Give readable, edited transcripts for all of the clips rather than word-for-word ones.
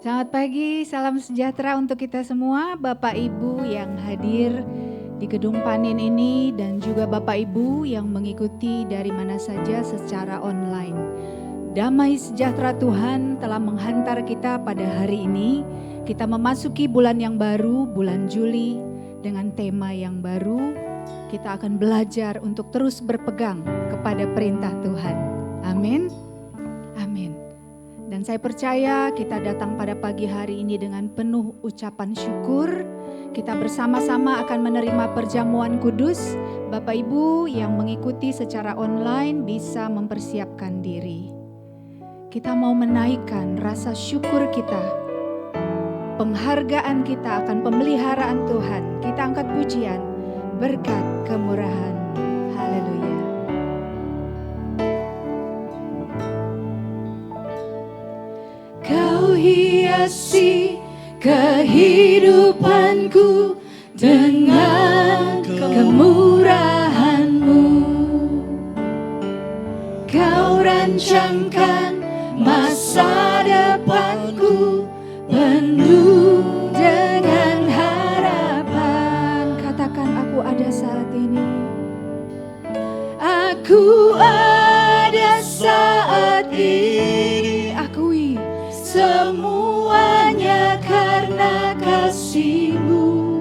Selamat pagi, salam sejahtera untuk kita semua, Bapak Ibu yang hadir di gedung panen ini dan juga Bapak Ibu yang mengikuti dari mana saja secara online. Damai sejahtera Tuhan telah menghantar kita pada hari ini. Kita memasuki bulan yang baru, bulan Juli, dengan tema yang baru. Kita akan belajar untuk terus berpegang kepada perintah Tuhan. Amin. Amin. Dan saya percaya kita datang pada pagi hari ini dengan penuh ucapan syukur. Kita bersama-sama akan menerima perjamuan kudus. Bapak Ibu yang mengikuti secara online bisa mempersiapkan diri. Kita mau menaikkan rasa syukur kita, penghargaan kita akan pemeliharaan Tuhan. Kita angkat pujian, berkat kemurahan. Haleluya. Kau hiasi kehidupanku dengan kemurahan-Mu. Kau rancangkan masa depanku penuh dengan harapan. Katakan, aku ada saat ini. Aku ada saat ini. Akui semuanya karena kasih-Mu.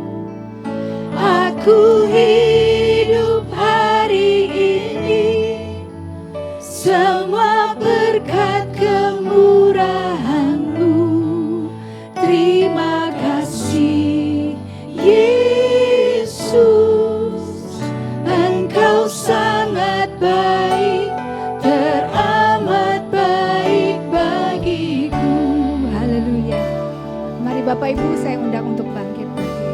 Aku hidup hari ini, semua berkat kemurahan-Mu. Terima kasih Yesus, Engkau sangat baik, teramat baik bagiku. Haleluya. Mari Bapak Ibu saya undang untuk bangkit berdiri.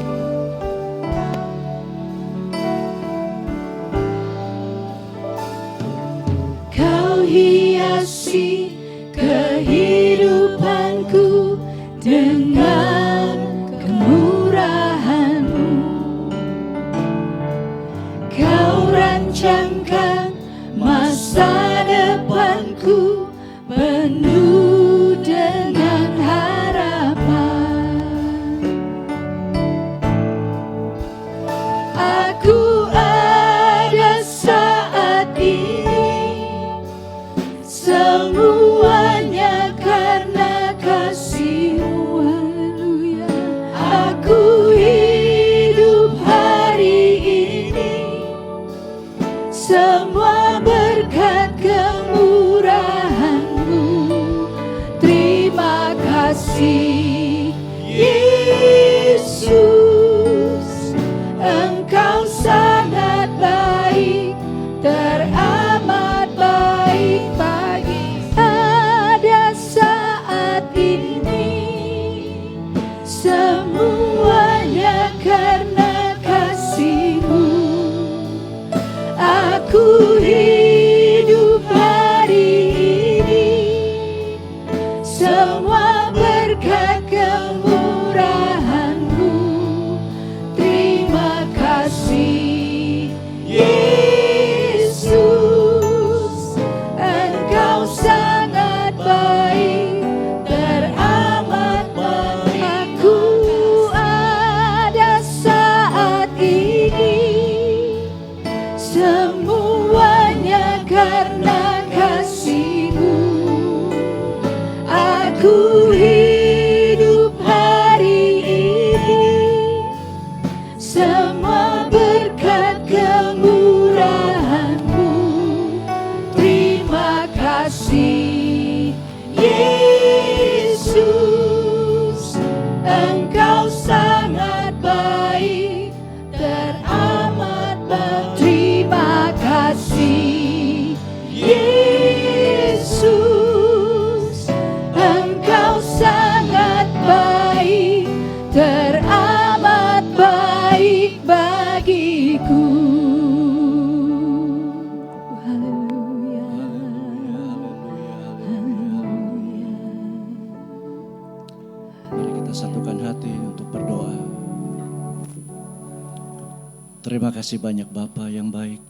Kau hiasi kehidupanku dengan kemurahan-Mu. Kau rancangkan masa depanku penuh dengan harapan. Aku ada saat ini, semuanya karena kasih-Mu. Haleluya. Aku hidup hari ini, semua berkat kemurahan-Mu. Terima kasih Yesus, Engkau sangat baik, teramat baik bagi. Ada saat ini, semuanya karena kasih-Mu. Aku hidup hari ini, semua berkat kemurahan-Mu. Terima kasih Yesus, Engkau sangat baik, teramat baik. Aku ada saat ini, semuanya karena kasih-Mu. Aku hidup hari ini, semua berkat kemurahan-Mu. Terima kasih Yesus, Engkau sangat baik, teramat baik. Terima kasih Yesus, Engkau sangat baik, teramat baik bagiku. Haleluya. Haleluya. Mari kita satukan hati untuk berdoa. Terima kasih banyak Bapa yang baik.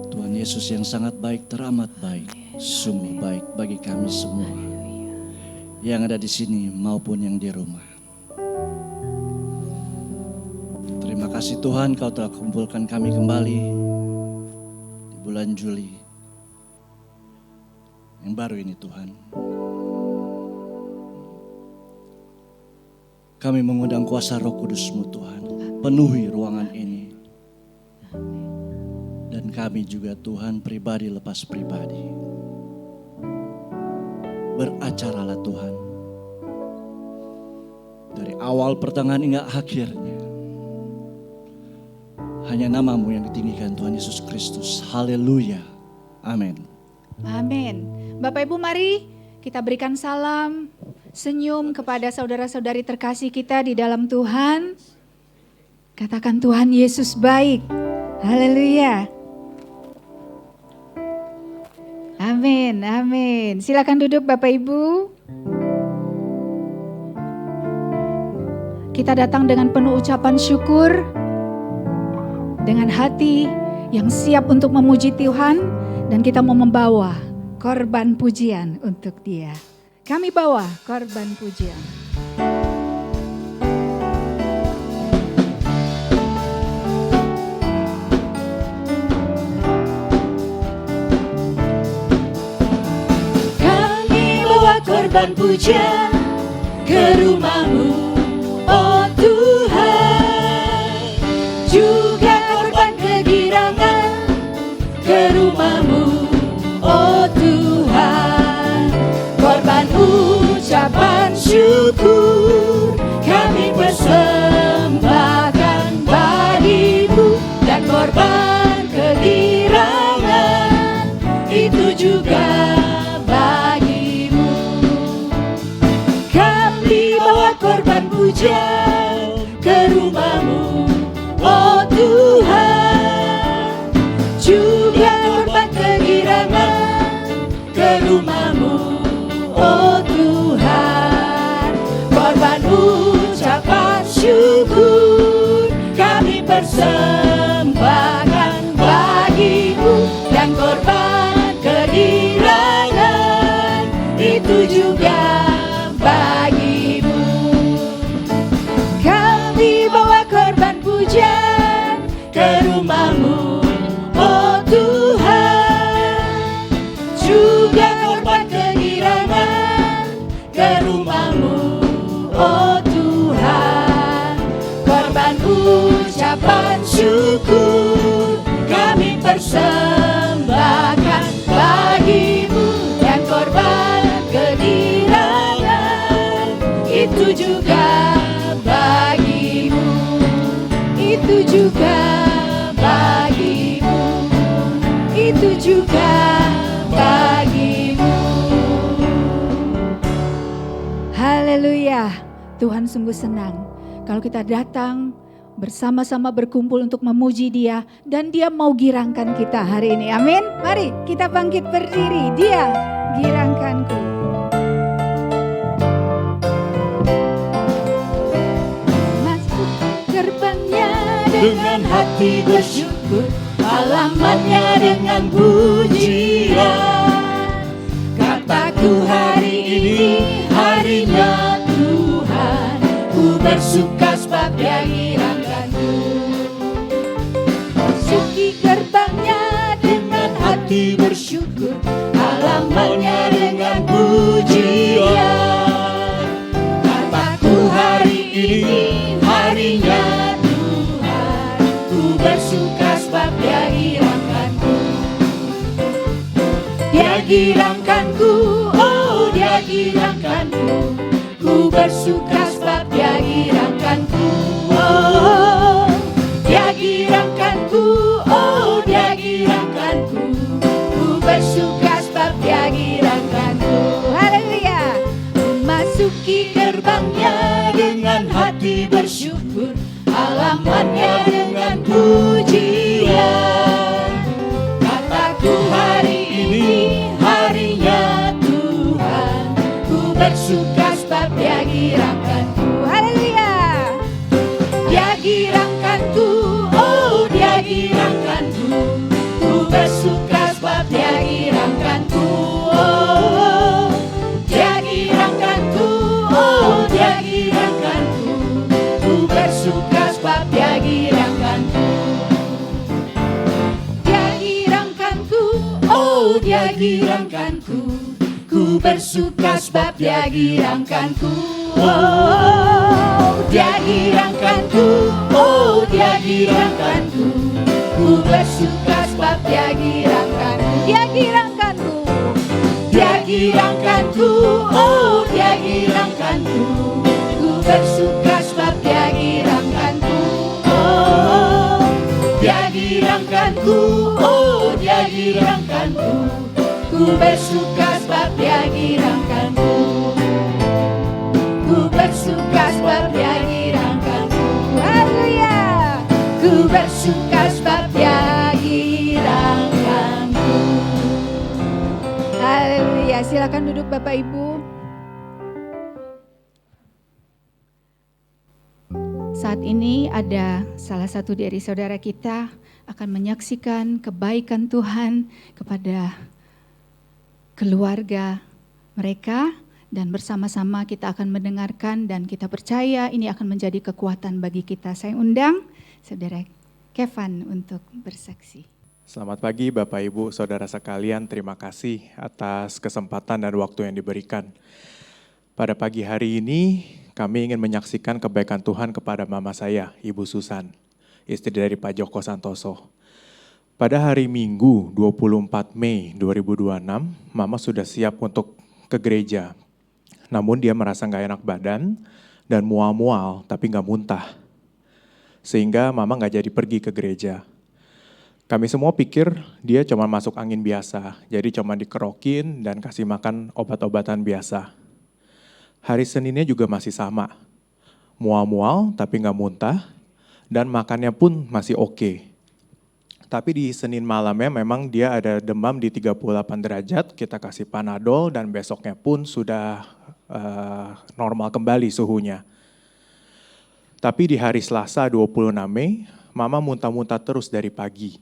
Tuhan Yesus yang sangat baik, teramat baik. Sungguh baik bagi kami semua. yang ada di sini maupun yang di rumah. Terima kasih Tuhan, Kau telah kumpulkan kami kembali di bulan Juli yang baru ini Tuhan. Kami mengundang kuasa Roh Kudus-Mu Tuhan, penuhi ruangan ini. Dan kami juga Tuhan pribadi lepas pribadi. Beracaralah Tuhan. Dari awal pertengahan hingga akhirnya. Hanya nama-Mu yang ditinggikan Tuhan Yesus Kristus. Haleluya. Amin. Amin. Bapak Ibu mari kita berikan salam, senyum kepada saudara-saudari terkasih kita di dalam Tuhan. Katakan Tuhan Yesus baik. Haleluya. Amin, amin. Silakan duduk Bapak Ibu. Kita datang dengan penuh ucapan syukur, dengan hati yang siap untuk memuji Tuhan, dan kita mau membawa korban pujian untuk Dia. Kami bawa korban pujian. Korban pujian ke rumah-Mu, oh Tuhan. Juga korban kegirangan ke rumah-Mu, oh Tuhan. Korban ucapan syukur kami persembahkan bagi-Mu. Dan korban kegirangan itu juga korban pujian ke rumah-Mu, oh Tuhan. Juga korban kegirangan ke rumah-Mu, oh Tuhan. Korban ucapan syukur kami persembahkan bagi-Mu. Dan korban kegirangan itu juga bagi-Mu. Pujian ke rumah-Mu, oh Tuhan. Juga korban kegirangan ke rumah-Mu, oh Tuhan. Korban ucapan syukur kami persembahkan bagi-Mu. Dan korban kegirangan itu juga bagi-Mu. Itu juga bagi-Mu, itu juga bagi-Mu. Haleluya. Tuhan sungguh senang kalau kita datang bersama-sama berkumpul untuk memuji Dia, dan Dia mau girangkan kita hari ini. Amin. Mari kita bangkit berdiri. Dia girangkanku. Dengan hati bersyukur, halamannya dengan pujian. Kataku hari ini harinya Tuhan, ku bersuka sebab Dia girangkanku. Masuki gerbangnya dengan hati bersyukur, halamannya dengan pujian. Kataku hari ini harinya bersuka sebab Dia girangkanku. Dia girangkanku, oh Dia girangkanku. Ku bersuka sebab Dia girangkanku, oh Dia girangkanku, oh Dia girangkanku. Ku bersuka sebab Dia girangkanku. Haleluya. Memasuki gerbangnya dengan hati bersyukur, halamannya dengan pujian. Kataku hari ini harinya Tuhan, ku bersuka sebab Dia girangkanku. Haleluya. Dia girangkanku, oh Dia girangkanku. Ku bersuka sebab Dia girangkanku, oh Dia girangkanku. Dia girangkanku, ku bersuka sebab Dia girangkanku. Oh, Dia girangkanku, oh Dia girangkanku, ku bersuka sebab Dia girangkanku. Dia girangkanku, Dia girangkanku, oh Dia girangkanku, ku bersuka sebab Dia girangkanku. Oh, Dia girangkanku, oh Dia girangkanku, ku bersuka sebab Dia girangkanku. Ku bersuka sebab Dia girangkanku. Haleluya. Ku bersuka sebab Dia girangkanku. Haleluya. Silakan duduk Bapak Ibu. Saat ini ada salah satu dari saudara kita akan menyaksikan kebaikan Tuhan kepada keluarga mereka, dan bersama-sama kita akan mendengarkan dan kita percaya ini akan menjadi kekuatan bagi kita. Saya undang saudara Kevin untuk bersaksi. Selamat pagi Bapak Ibu, Saudara sekalian, terima kasih atas kesempatan dan waktu yang diberikan. Pada pagi hari ini kami ingin menyaksikan kebaikan Tuhan kepada mama saya, Ibu Susan, istri dari Pak Joko Santoso. Pada hari Minggu 24 Mei 2026, mama sudah siap untuk ke gereja. Namun dia merasa gak enak badan dan mual-mual tapi gak muntah. Sehingga mama gak jadi pergi ke gereja. Kami semua pikir dia cuma masuk angin biasa, jadi cuma dikerokin dan kasih makan obat-obatan biasa. Hari Seninnya juga masih sama, mual-mual tapi nggak muntah, dan makannya pun masih oke. Tapi di Senin malamnya memang dia ada demam di 38 derajat, kita kasih Panadol dan besoknya pun sudah normal kembali suhunya. Tapi di hari Selasa 26 Mei, mama muntah-muntah terus dari pagi.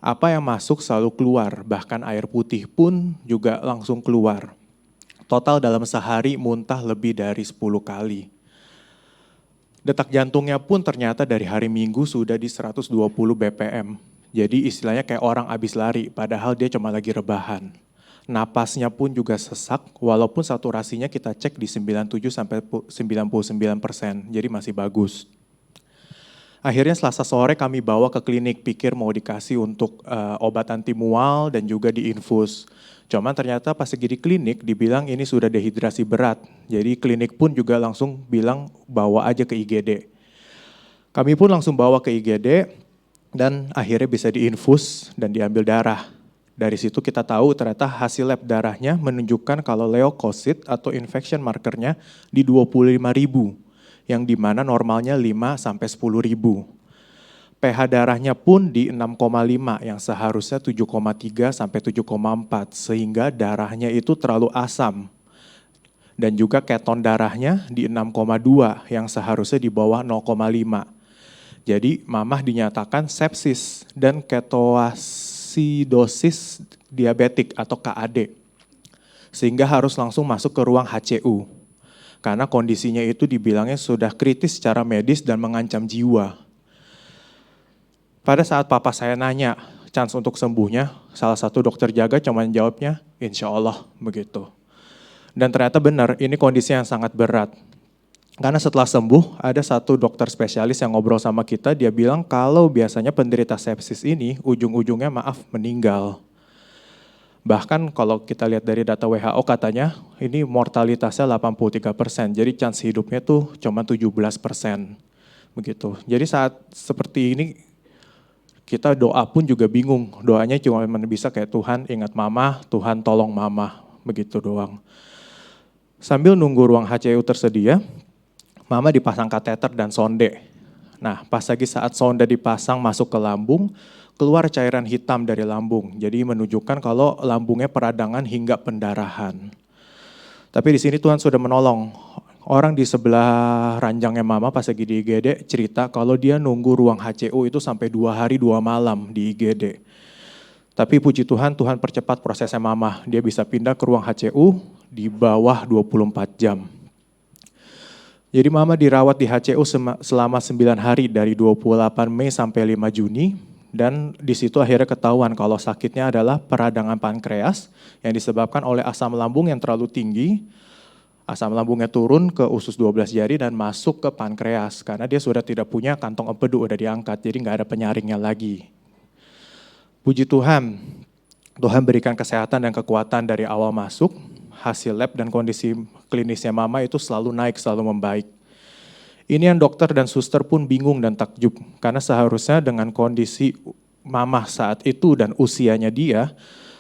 Apa yang masuk selalu keluar, bahkan air putih pun juga langsung keluar. Total dalam sehari muntah lebih dari 10 kali. Detak jantungnya pun ternyata dari hari Minggu sudah di 120 BPM. Jadi istilahnya kayak orang habis lari, padahal dia cuma lagi rebahan. Napasnya pun juga sesak, walaupun saturasinya kita cek di 97-99%, jadi masih bagus. Akhirnya Selasa sore kami bawa ke klinik, pikir mau dikasih untuk obat anti mual dan juga diinfus. Cuman ternyata pas lagi di klinik dibilang ini sudah dehidrasi berat. Jadi klinik pun juga langsung bilang bawa aja ke IGD. Kami pun langsung bawa ke IGD dan akhirnya bisa diinfus dan diambil darah. Dari situ kita tahu ternyata hasil lab darahnya menunjukkan kalau leukosit atau infection markernya di 25.000. Yang dimana normalnya 5-10.000. pH darahnya pun di 6,5 yang seharusnya 7,3 sampai 7,4 sehingga darahnya itu terlalu asam. Dan juga keton darahnya di 6,2 yang seharusnya di bawah 0,5. Jadi mamah dinyatakan sepsis dan ketoasidosis diabetik atau KAD. Sehingga harus langsung masuk ke ruang HCU. Karena kondisinya itu dibilangnya sudah kritis secara medis dan mengancam jiwa. Pada saat papa saya nanya chance untuk sembuhnya, salah satu dokter jaga cuma jawabnya, insya Allah begitu. Dan ternyata benar, ini kondisi yang sangat berat. Karena setelah sembuh, ada satu dokter spesialis yang ngobrol sama kita, dia bilang kalau biasanya penderita sepsis ini ujung-ujungnya meninggal. Bahkan kalau kita lihat dari data WHO katanya, ini mortalitasnya 83%, jadi chance hidupnya tuh cuma 17%. Begitu. Jadi saat seperti ini, kita doa pun juga bingung. Doanya cuma bisa kayak Tuhan ingat mama, Tuhan tolong mama. Begitu doang. Sambil nunggu ruang HCU tersedia, mama dipasang kateter dan sonde. Nah, pas lagi saat sonde dipasang masuk ke lambung, keluar cairan hitam dari lambung. Jadi menunjukkan kalau lambungnya peradangan hingga pendarahan. Tapi di sini Tuhan sudah menolong. Orang di sebelah ranjangnya mama pas lagi di IGD cerita kalau dia nunggu ruang HCU itu sampai 2 hari 2 malam di IGD. Tapi puji Tuhan, Tuhan percepat prosesnya mama. Dia bisa pindah ke ruang HCU di bawah 24 jam. Jadi mama dirawat di HCU selama 9 hari dari 28 Mei sampai 5 Juni. dan di situ akhirnya ketahuan kalau sakitnya adalah peradangan pankreas yang disebabkan oleh asam lambung yang terlalu tinggi. Asam lambungnya turun ke usus 12 jari dan masuk ke pankreas karena dia sudah tidak punya kantong empedu, udah diangkat, jadi nggak ada penyaringnya lagi. Puji Tuhan, Tuhan berikan kesehatan dan kekuatan dari awal masuk. Hasil lab dan kondisi klinisnya mama itu selalu naik, selalu membaik. Ini yang dokter dan suster pun bingung dan takjub, karena seharusnya dengan kondisi mama saat itu dan usianya dia,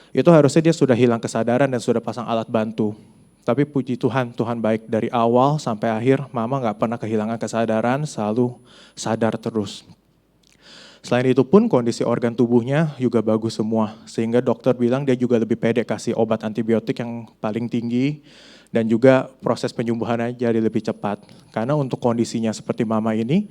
itu harusnya dia sudah hilang kesadaran dan sudah pasang alat bantu. Tapi puji Tuhan, Tuhan baik dari awal sampai akhir, mama gak pernah kehilangan kesadaran, selalu sadar terus. Selain itu pun kondisi organ tubuhnya juga bagus semua, sehingga dokter bilang dia juga lebih pede kasih obat antibiotik yang paling tinggi, dan juga proses penyembuhannya jadi lebih cepat. Karena untuk kondisinya seperti mama ini,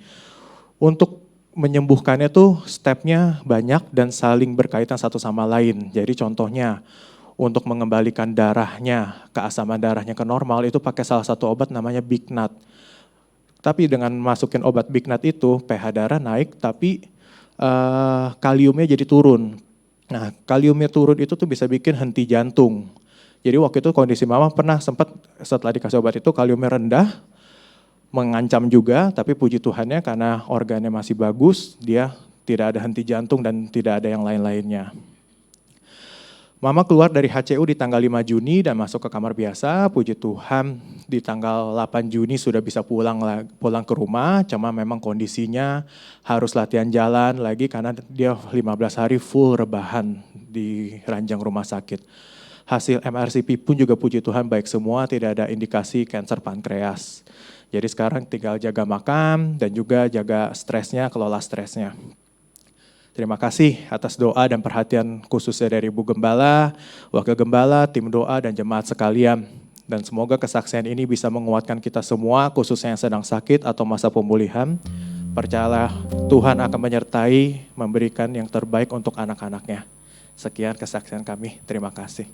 untuk menyembuhkannya tuh stepnya banyak dan saling berkaitan satu sama lain. Jadi contohnya, untuk mengembalikan darahnya, keasaman darahnya ke normal, itu pakai salah satu obat namanya Big Nut. Tapi dengan masukin obat Big Nut itu, pH darah naik, tapi kaliumnya jadi turun. Nah, kaliumnya turun itu tuh bisa bikin henti jantung. Jadi waktu itu kondisi mama pernah sempat setelah dikasih obat itu kaliumnya rendah, mengancam juga, tapi puji Tuhannya karena organnya masih bagus, dia tidak ada henti jantung dan tidak ada yang lain-lainnya. Mama keluar dari HCU di tanggal 5 Juni dan masuk ke kamar biasa, puji Tuhan di tanggal 8 Juni sudah bisa pulang ke rumah, cuma memang kondisinya harus latihan jalan lagi karena dia 15 hari full rebahan di ranjang rumah sakit. Hasil MRCP pun juga puji Tuhan baik semua, tidak ada indikasi kanker pankreas. Jadi sekarang tinggal jaga makan dan juga jaga stresnya, kelola stresnya. Terima kasih atas doa dan perhatian khususnya dari Ibu Gembala, Wakil Gembala, tim doa dan jemaat sekalian. Dan semoga kesaksian ini bisa menguatkan kita semua, khususnya yang sedang sakit atau masa pemulihan. Percayalah Tuhan akan menyertai, memberikan yang terbaik untuk anak-anaknya. Sekian kesaksian kami, terima kasih.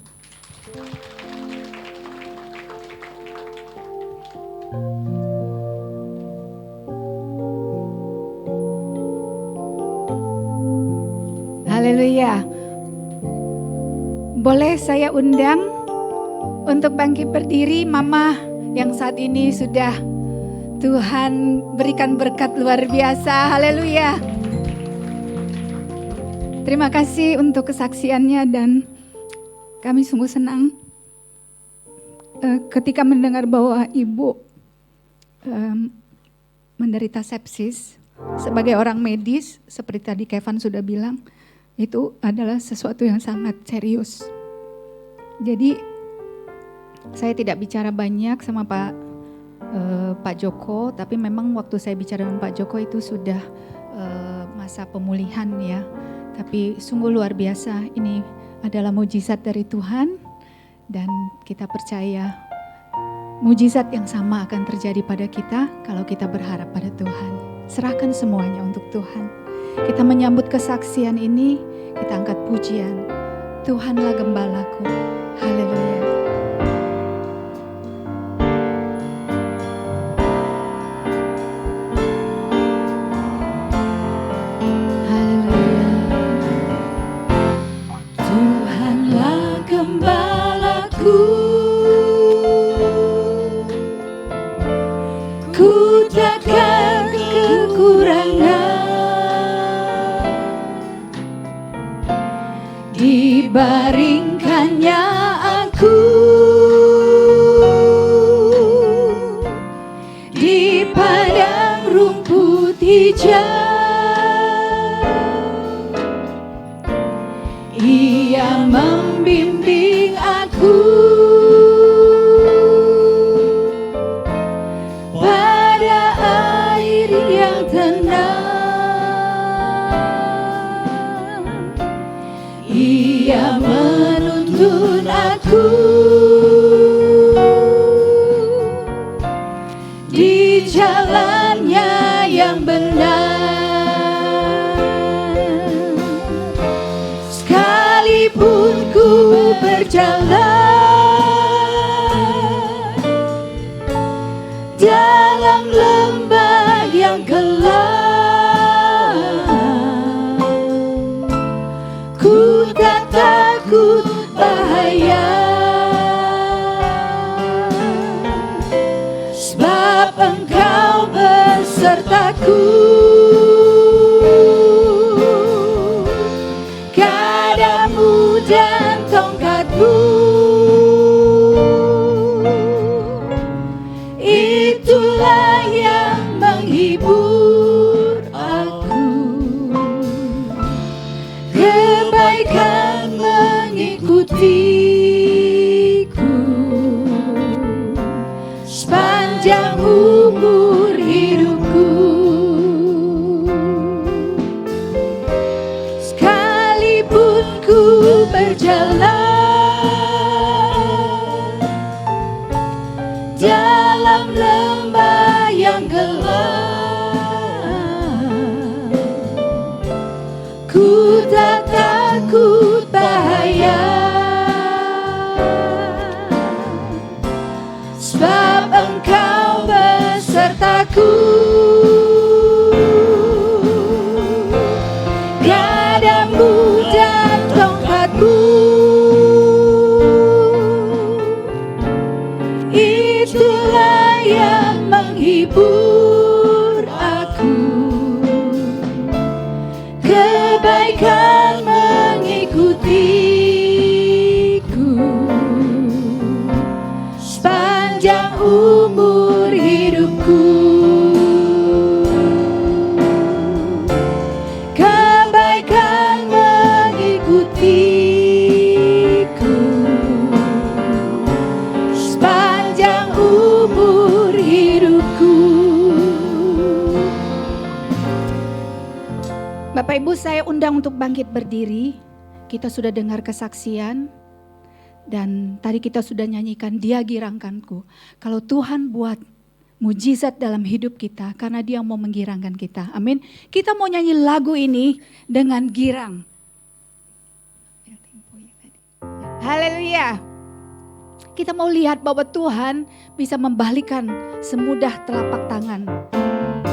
Haleluya. Boleh saya undang untuk bangkit berdiri mama yang saat ini sudah Tuhan berikan berkat luar biasa. Haleluya. Terima kasih untuk kesaksiannya dan kami sungguh senang ketika mendengar bahwa ibu menderita sepsis. Sebagai orang medis, seperti tadi Kevin sudah bilang, itu adalah sesuatu yang sangat serius. Jadi saya tidak bicara banyak sama Pak Joko, tapi memang waktu saya bicara dengan Pak Joko itu sudah masa pemulihan ya. Tapi sungguh luar biasa, ini adalah mujizat dari Tuhan dan kita percaya mujizat yang sama akan terjadi pada kita kalau kita berharap pada Tuhan. Serahkan semuanya untuk Tuhan. Kita menyambut kesaksian ini, kita angkat pujian. Tuhanlah gembalaku. Haleluya. Dibaringkannya aku di padang rumput hijau. Ia membimbing aku pada air yang tenang. Ia menuntun aku di jalannya yang benar. Sekalipun ku berjalan dalam lembah yang gelap, dan tongkatmu, itulah yang menghibur aku. Kebaikan mengikutiku sepanjang umur hidupku. Sekalipun ku berjalan dalam lembah yang gelap, ku tak takut bahaya, sebab Engkau besertaku. Gadamu dan tongkatmu, itulah yang menghibur aku. Kebaikan mengikutiku sepanjang umur hidupku. Kebaikan mengikutiku sepanjang umur hidupku. Bapak Ibu, saya undang untuk bangkit berdiri. Kita sudah dengar kesaksian dan tadi kita sudah nyanyikan Dia Girangkanku. Kalau Tuhan buat mujizat dalam hidup kita karena Dia mau menggirangkan kita. Amin. Kita mau nyanyi lagu ini dengan girang. Haleluya. Kita mau lihat bahwa Tuhan bisa membalikkan semudah telapak tangan.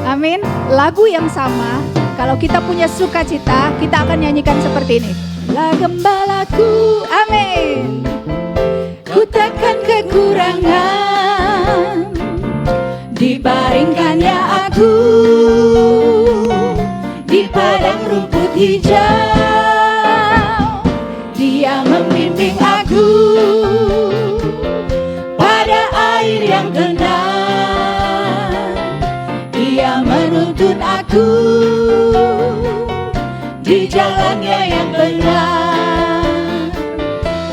Amin. Lagu yang sama, kalau kita punya sukacita, kita akan nyanyikan seperti ini. Lah gembalaku, amin. Ku takkan kekurangan, dibaringkannya aku di padang rumput hijau. Dia membimbing aku pada air yang tenang. Dia menuntun aku di jalannya yang benar.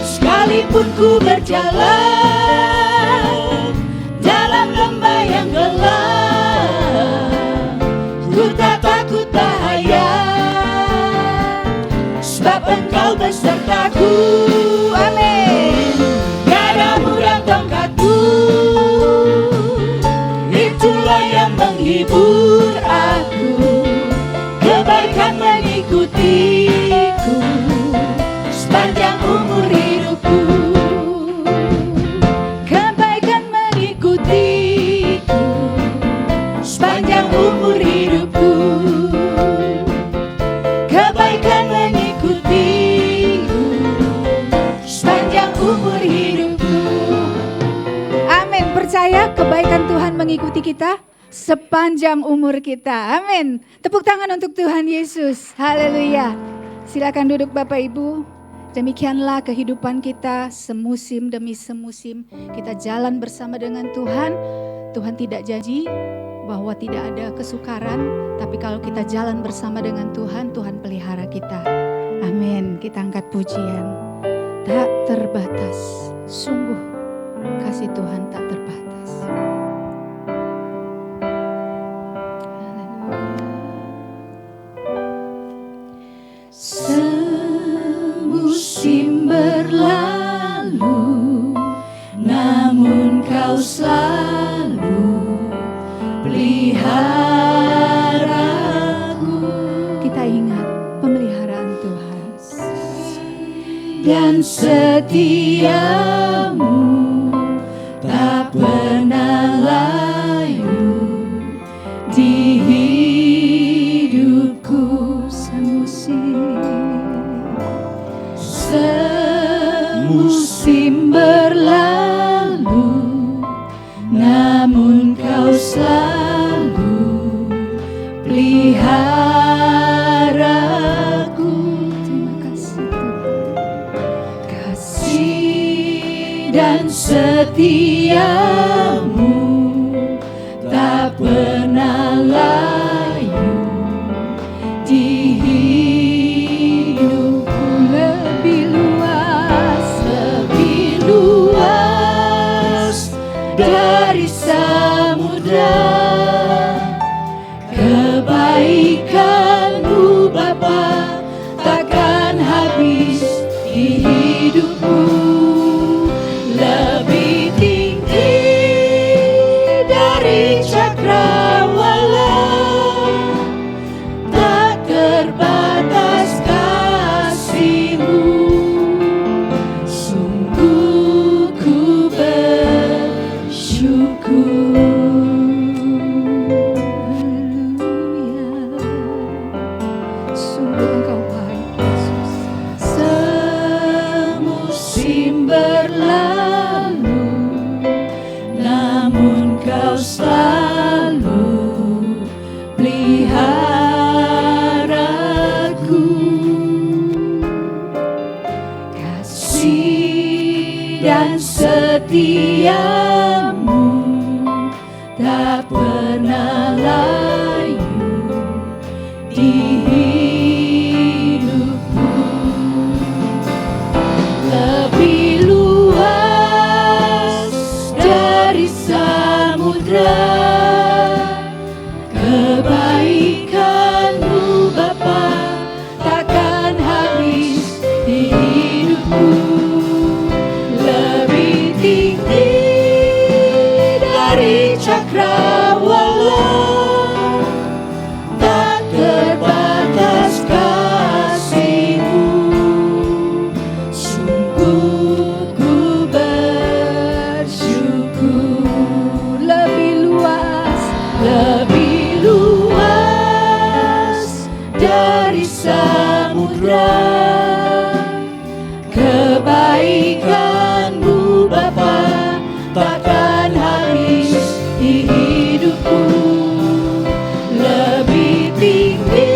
Sekalipun ku berjalan dalam lembah yang gelap, ku tak takut bahaya, sebab Engkau besertaku. Amin. Gadamu dan tongkatmu, itulah yang menghibur aku. Kebaikan mengikutiku sepanjang umur hidupku. Kebaikan mengikutiku sepanjang umur hidupku. Kebaikan mengikutiku sepanjang umur hidupku. Amin. Percaya kebaikan Tuhan mengikuti kita sepanjang umur kita. Amin. Tepuk tangan untuk Tuhan Yesus. Haleluya. Silakan duduk Bapak Ibu. Demikianlah kehidupan kita semusim demi semusim. Kita jalan bersama dengan Tuhan. Tuhan tidak janji bahwa tidak ada kesukaran. Tapi kalau kita jalan bersama dengan Tuhan, Tuhan pelihara kita. Amin. Kita angkat pujian. Tak terbatas. Sungguh kasih Tuhan tak terbatas. Semusim berlalu, namun Kau selalu peliharaku. Kita ingat pemeliharaan Tuhan. Dan setiamu tak pernah layu di hidupku. Semusim berlalu, namun Kau selalu peliharaku. Terima kasih Tuhan. dan setiamu tak pernah layu di hidupku. Lebih luas dari samudra, kebaikanmu Bapa takkan habis di hidupku. Lebih tinggi dari cakrawala, tak terbatas kasih-Mu. Sungguh ku bersyukur. Haleluya. Sungguh Engkau baik, Yesus. Semusim berlalu, namun Kau selalu peliharaku. Kasih dan setiamu tak pernah layu di hidupku. Lebih luas dari samudra, kebaikan-Mu Bapa takkan habis di hidupku. Lebih tinggi dari cakrawala, tak terbatas kasih-Mu. Sungguh ku bersyukur. Lebih luas dari samudra, kebaikan-Mu Bapa takkan habis di hidupku. Lebih tinggi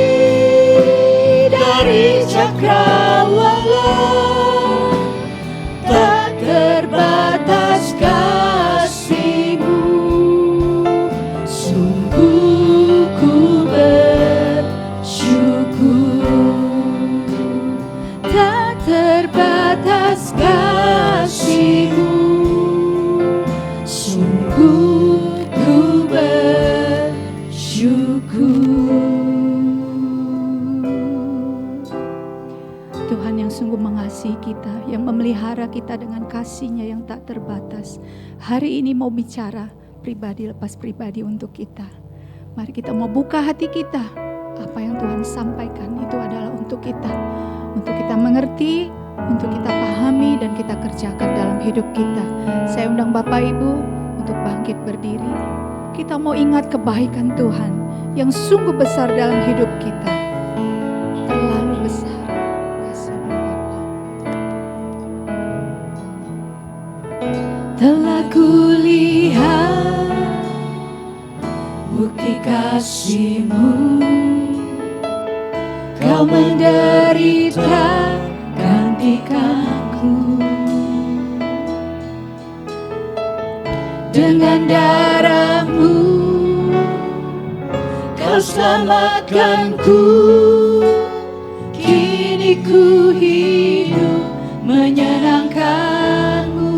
dari cakrawala, tak terbatas kasih-Mu. Sungguh ku bersyukur. Tak terbatas kasih-Mu. Sungguh ku bersyukur. Tuhan yang sungguh mengasihi kita, yang memelihara kita dengan kasih-Nya yang tak terbatas, hari ini mau bicara pribadi lepas pribadi untuk kita. Mari kita mau buka hati kita. Apa yang Tuhan sampaikan itu adalah untuk kita mengerti, untuk kita pahami dan kita kerjakan dalam hidup kita. Saya undang Bapak Ibu untuk bangkit berdiri. Kita mau ingat kebaikan Tuhan yang sungguh besar dalam hidup kita. Terlalu besar kasih-Mu Bapa. Telah kulihat bukti kasih-Mu, Kau menderita gantikanku. Dengan darah-Mu Kau selamatkanku. Kini ku hidup menyenangkan-Mu.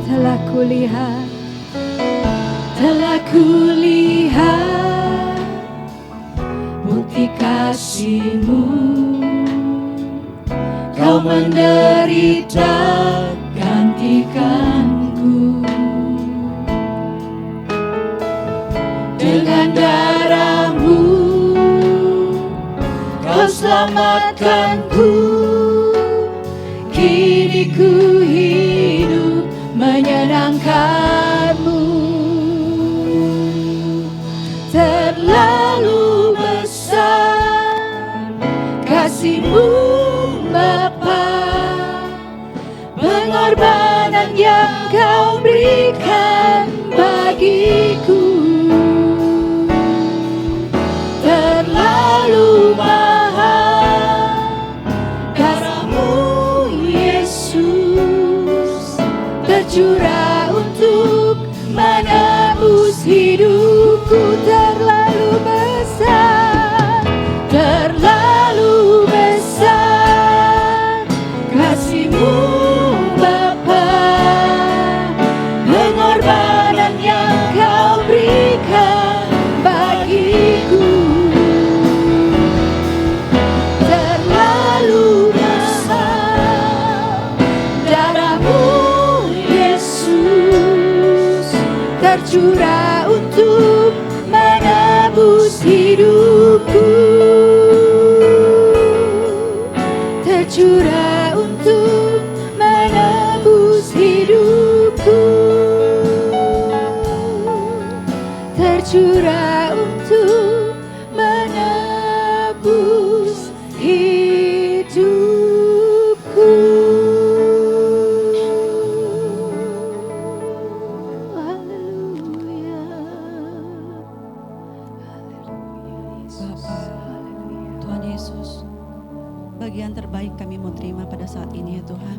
Telah kulihat bukti kasih-Mu, Kau menderita gantikanku. Dengan darah-Mu Kau selamatkanku. Kini ku hidup menyenangkan-Mu. Terlalu besar kasih-Mu Bapa, pengorbanan yang Kau berikan bagiku. Terlalu mahal darah-Mu Yesus, tercurah untuk menebus hidupku. Terlalu besar, terlalu besar kasih-Mu Bapa, pengorbanan yang Kau berikan bagiku. Terlalu besar, darah-Mu Yesus tercurah untuk menebus hidupku. Tercurah untuk menebus hidupku. Tercurah untuk menebus hidupku. Haleluya. Tuhan Yesus, bagian terbaik kami mau terima pada saat ini ya Tuhan.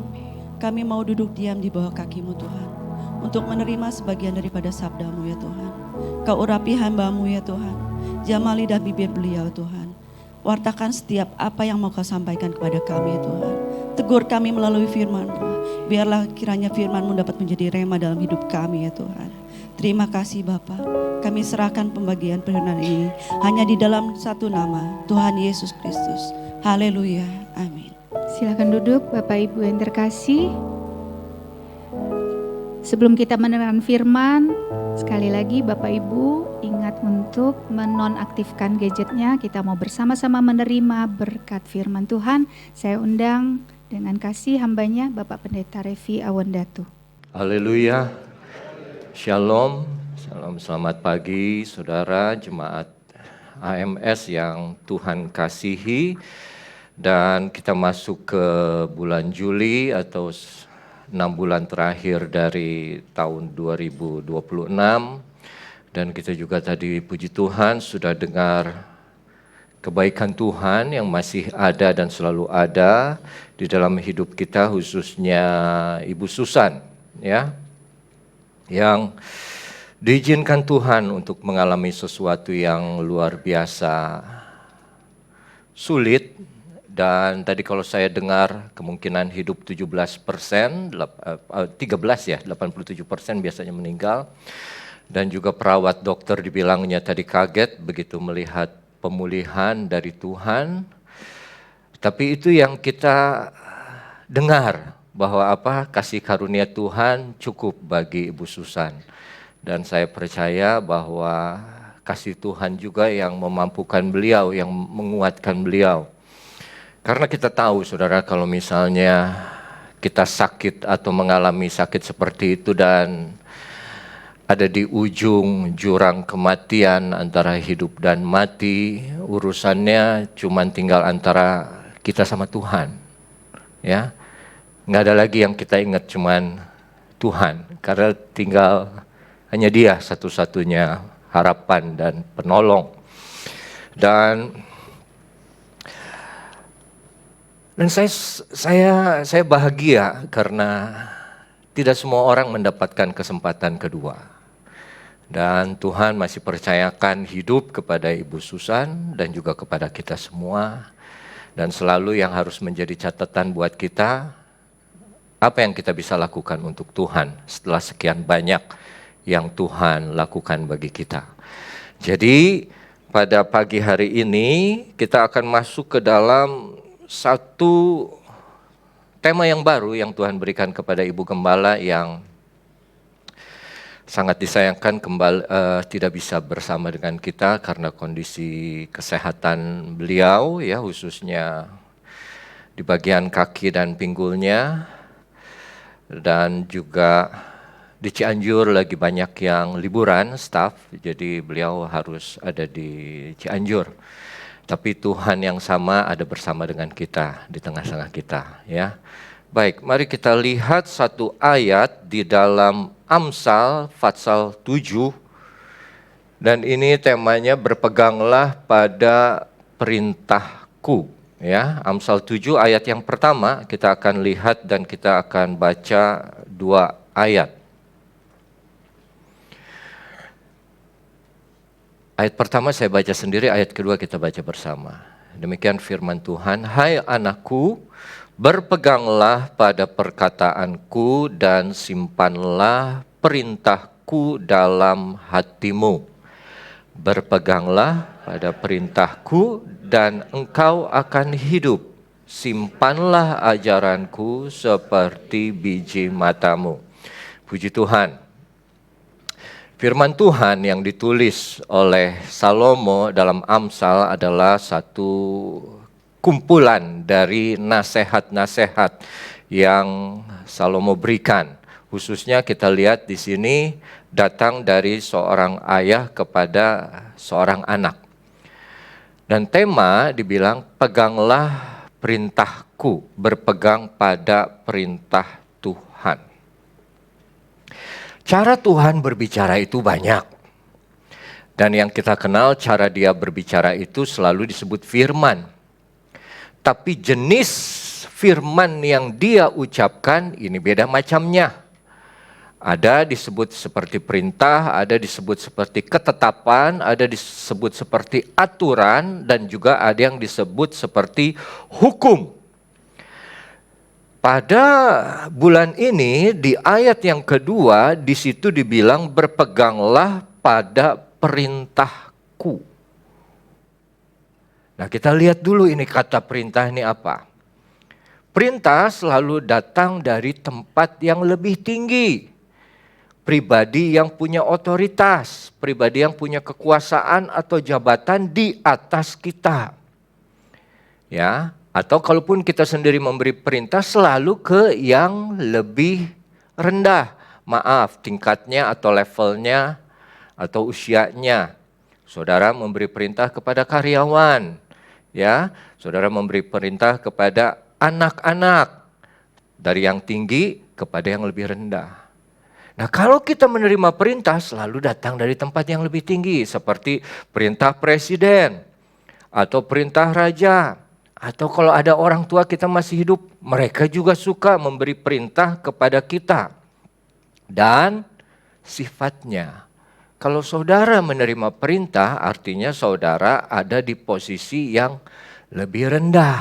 Kami mau duduk diam di bawah kaki-Mu Tuhan, untuk menerima sebagian daripada sabda-Mu ya Tuhan. Kau urapi hamba-Mu ya Tuhan, jamah lidah bibir beliau Tuhan. Wartakan setiap apa yang mau Kau sampaikan kepada kami ya Tuhan. Tegur kami melalui firman-Mu, biarlah kiranya firman-Mu dapat menjadi rema dalam hidup kami ya Tuhan. Terima kasih Bapa. Kami serahkan pembagian firman ini hanya di dalam satu nama, Tuhan Yesus Kristus. Haleluya, amin. Silakan duduk Bapak Ibu yang terkasih. Sebelum kita mendengarkan firman, sekali lagi Bapak Ibu ingat untuk menonaktifkan gadgetnya. Kita mau bersama-sama menerima berkat firman Tuhan. Saya undang dengan kasih hambanya Bapak Pendeta Revi Awandatu. Haleluya, Shalom, salam selamat pagi saudara jemaat AMS yang Tuhan kasihi. Dan kita masuk ke bulan Juli atau 6 bulan terakhir dari tahun 2026. Dan kita juga tadi puji Tuhan sudah dengar kebaikan Tuhan yang masih ada dan selalu ada di dalam hidup kita, khususnya Ibu Susan ya, yang diizinkan Tuhan untuk mengalami sesuatu yang luar biasa sulit. Dan tadi kalau saya dengar kemungkinan hidup 17%, 13 ya, 87% biasanya meninggal. Dan juga perawat dokter dibilangnya tadi kaget begitu melihat pemulihan dari Tuhan. Tapi itu yang kita dengar, bahwa kasih karunia Tuhan cukup bagi Ibu Susan. Dan saya percaya bahwa kasih Tuhan juga yang memampukan beliau, yang menguatkan beliau. Karena kita tahu saudara, kalau misalnya kita sakit atau mengalami sakit seperti itu dan ada di ujung jurang kematian antara hidup dan mati, urusannya cuma tinggal antara kita sama Tuhan. Ya, nggak ada lagi yang kita ingat cuman Tuhan, karena tinggal hanya Dia satu-satunya harapan dan penolong. Dan saya bahagia karena tidak semua orang mendapatkan kesempatan kedua. Dan Tuhan masih percayakan hidup kepada Ibu Susan dan juga kepada kita semua. Dan selalu yang harus menjadi catatan buat kita, apa yang kita bisa lakukan untuk Tuhan setelah sekian banyak yang Tuhan lakukan bagi kita. Jadi pada pagi hari ini kita akan masuk ke dalam satu tema yang baru yang Tuhan berikan kepada Ibu Gembala yang sangat disayangkan tidak bisa bersama dengan kita karena kondisi kesehatan beliau ya, khususnya di bagian kaki dan pinggulnya. Dan juga di Cianjur lagi banyak yang liburan staff, jadi beliau harus ada di Cianjur. Tapi Tuhan yang sama ada bersama dengan kita, di tengah-tengah kita ya. Baik, mari kita lihat satu ayat di dalam Amsal pasal 7. Dan ini temanya berpeganglah pada perintahku ya. Amsal 7 ayat yang pertama kita akan lihat dan kita akan baca 2 ayat. Ayat pertama saya baca sendiri, ayat kedua kita baca bersama. Demikian firman Tuhan, "Hai anakku, berpeganglah pada perkataanku dan simpanlah perintahku dalam hatimu. Berpeganglah pada perintahku dan engkau akan hidup. Simpanlah ajaranku seperti biji matamu." Puji Tuhan. Firman Tuhan yang ditulis oleh Salomo dalam Amsal adalah satu kumpulan dari nasihat-nasihat yang Salomo berikan. Khususnya kita lihat di sini datang dari seorang ayah kepada seorang anak. Dan tema dibilang, peganglah perintahku, berpegang pada perintah Tuhan. Cara Tuhan berbicara itu banyak. Dan yang kita kenal cara dia berbicara itu selalu disebut firman. Tapi jenis firman yang dia ucapkan ini beda macamnya. Ada disebut seperti perintah, ada disebut seperti ketetapan, ada disebut seperti aturan, dan juga ada yang disebut seperti hukum. Pada bulan ini di ayat yang kedua di situ dibilang berpeganglah pada perintahku. Nah, kita lihat dulu ini kata perintah ini apa. Perintah selalu datang dari tempat yang lebih tinggi. Pribadi yang punya otoritas, pribadi yang punya kekuasaan atau jabatan di atas kita. Ya, atau kalaupun kita sendiri memberi perintah selalu ke yang lebih rendah. Maaf, tingkatnya atau levelnya atau usianya. Saudara memberi perintah kepada karyawan, ya. Saudara memberi perintah kepada anak-anak dari yang tinggi kepada yang lebih rendah. Nah, kalau kita menerima perintah selalu datang dari tempat yang lebih tinggi seperti perintah presiden atau perintah raja. Atau kalau ada orang tua kita masih hidup, mereka juga suka memberi perintah kepada kita. Dan sifatnya, kalau saudara menerima perintah, artinya saudara ada di posisi yang lebih rendah.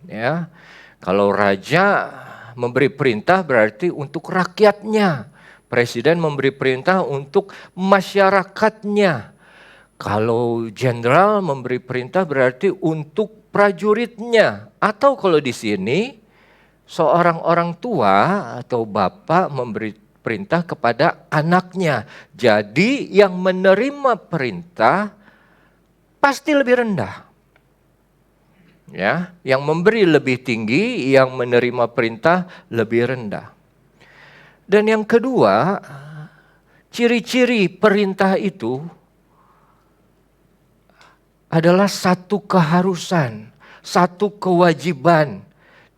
Ya, kalau raja memberi perintah berarti untuk rakyatnya. Presiden memberi perintah untuk masyarakatnya. Kalau jenderal memberi perintah berarti untuk prajuritnya. Atau kalau di sini seorang orang tua atau bapak memberi perintah kepada anaknya. Jadi yang menerima perintah pasti lebih rendah. Ya, yang memberi lebih tinggi, yang menerima perintah lebih rendah. Dan yang kedua, ciri-ciri perintah itu adalah satu keharusan, satu kewajiban.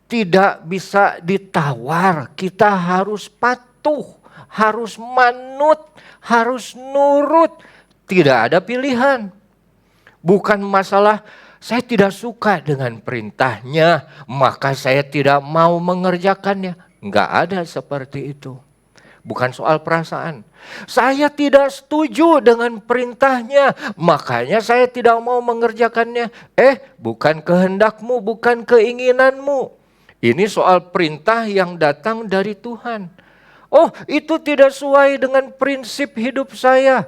Tidak bisa ditawar, kita harus patuh, harus manut, harus nurut. Tidak ada pilihan. Bukan masalah saya tidak suka dengan perintahnya, maka saya tidak mau mengerjakannya. Enggak ada seperti itu. Bukan soal perasaan. Saya tidak setuju dengan perintahnya, makanya saya tidak mau mengerjakannya. Bukan kehendakmu, bukan keinginanmu. Ini soal perintah yang datang dari Tuhan. Oh, itu tidak sesuai dengan prinsip hidup saya.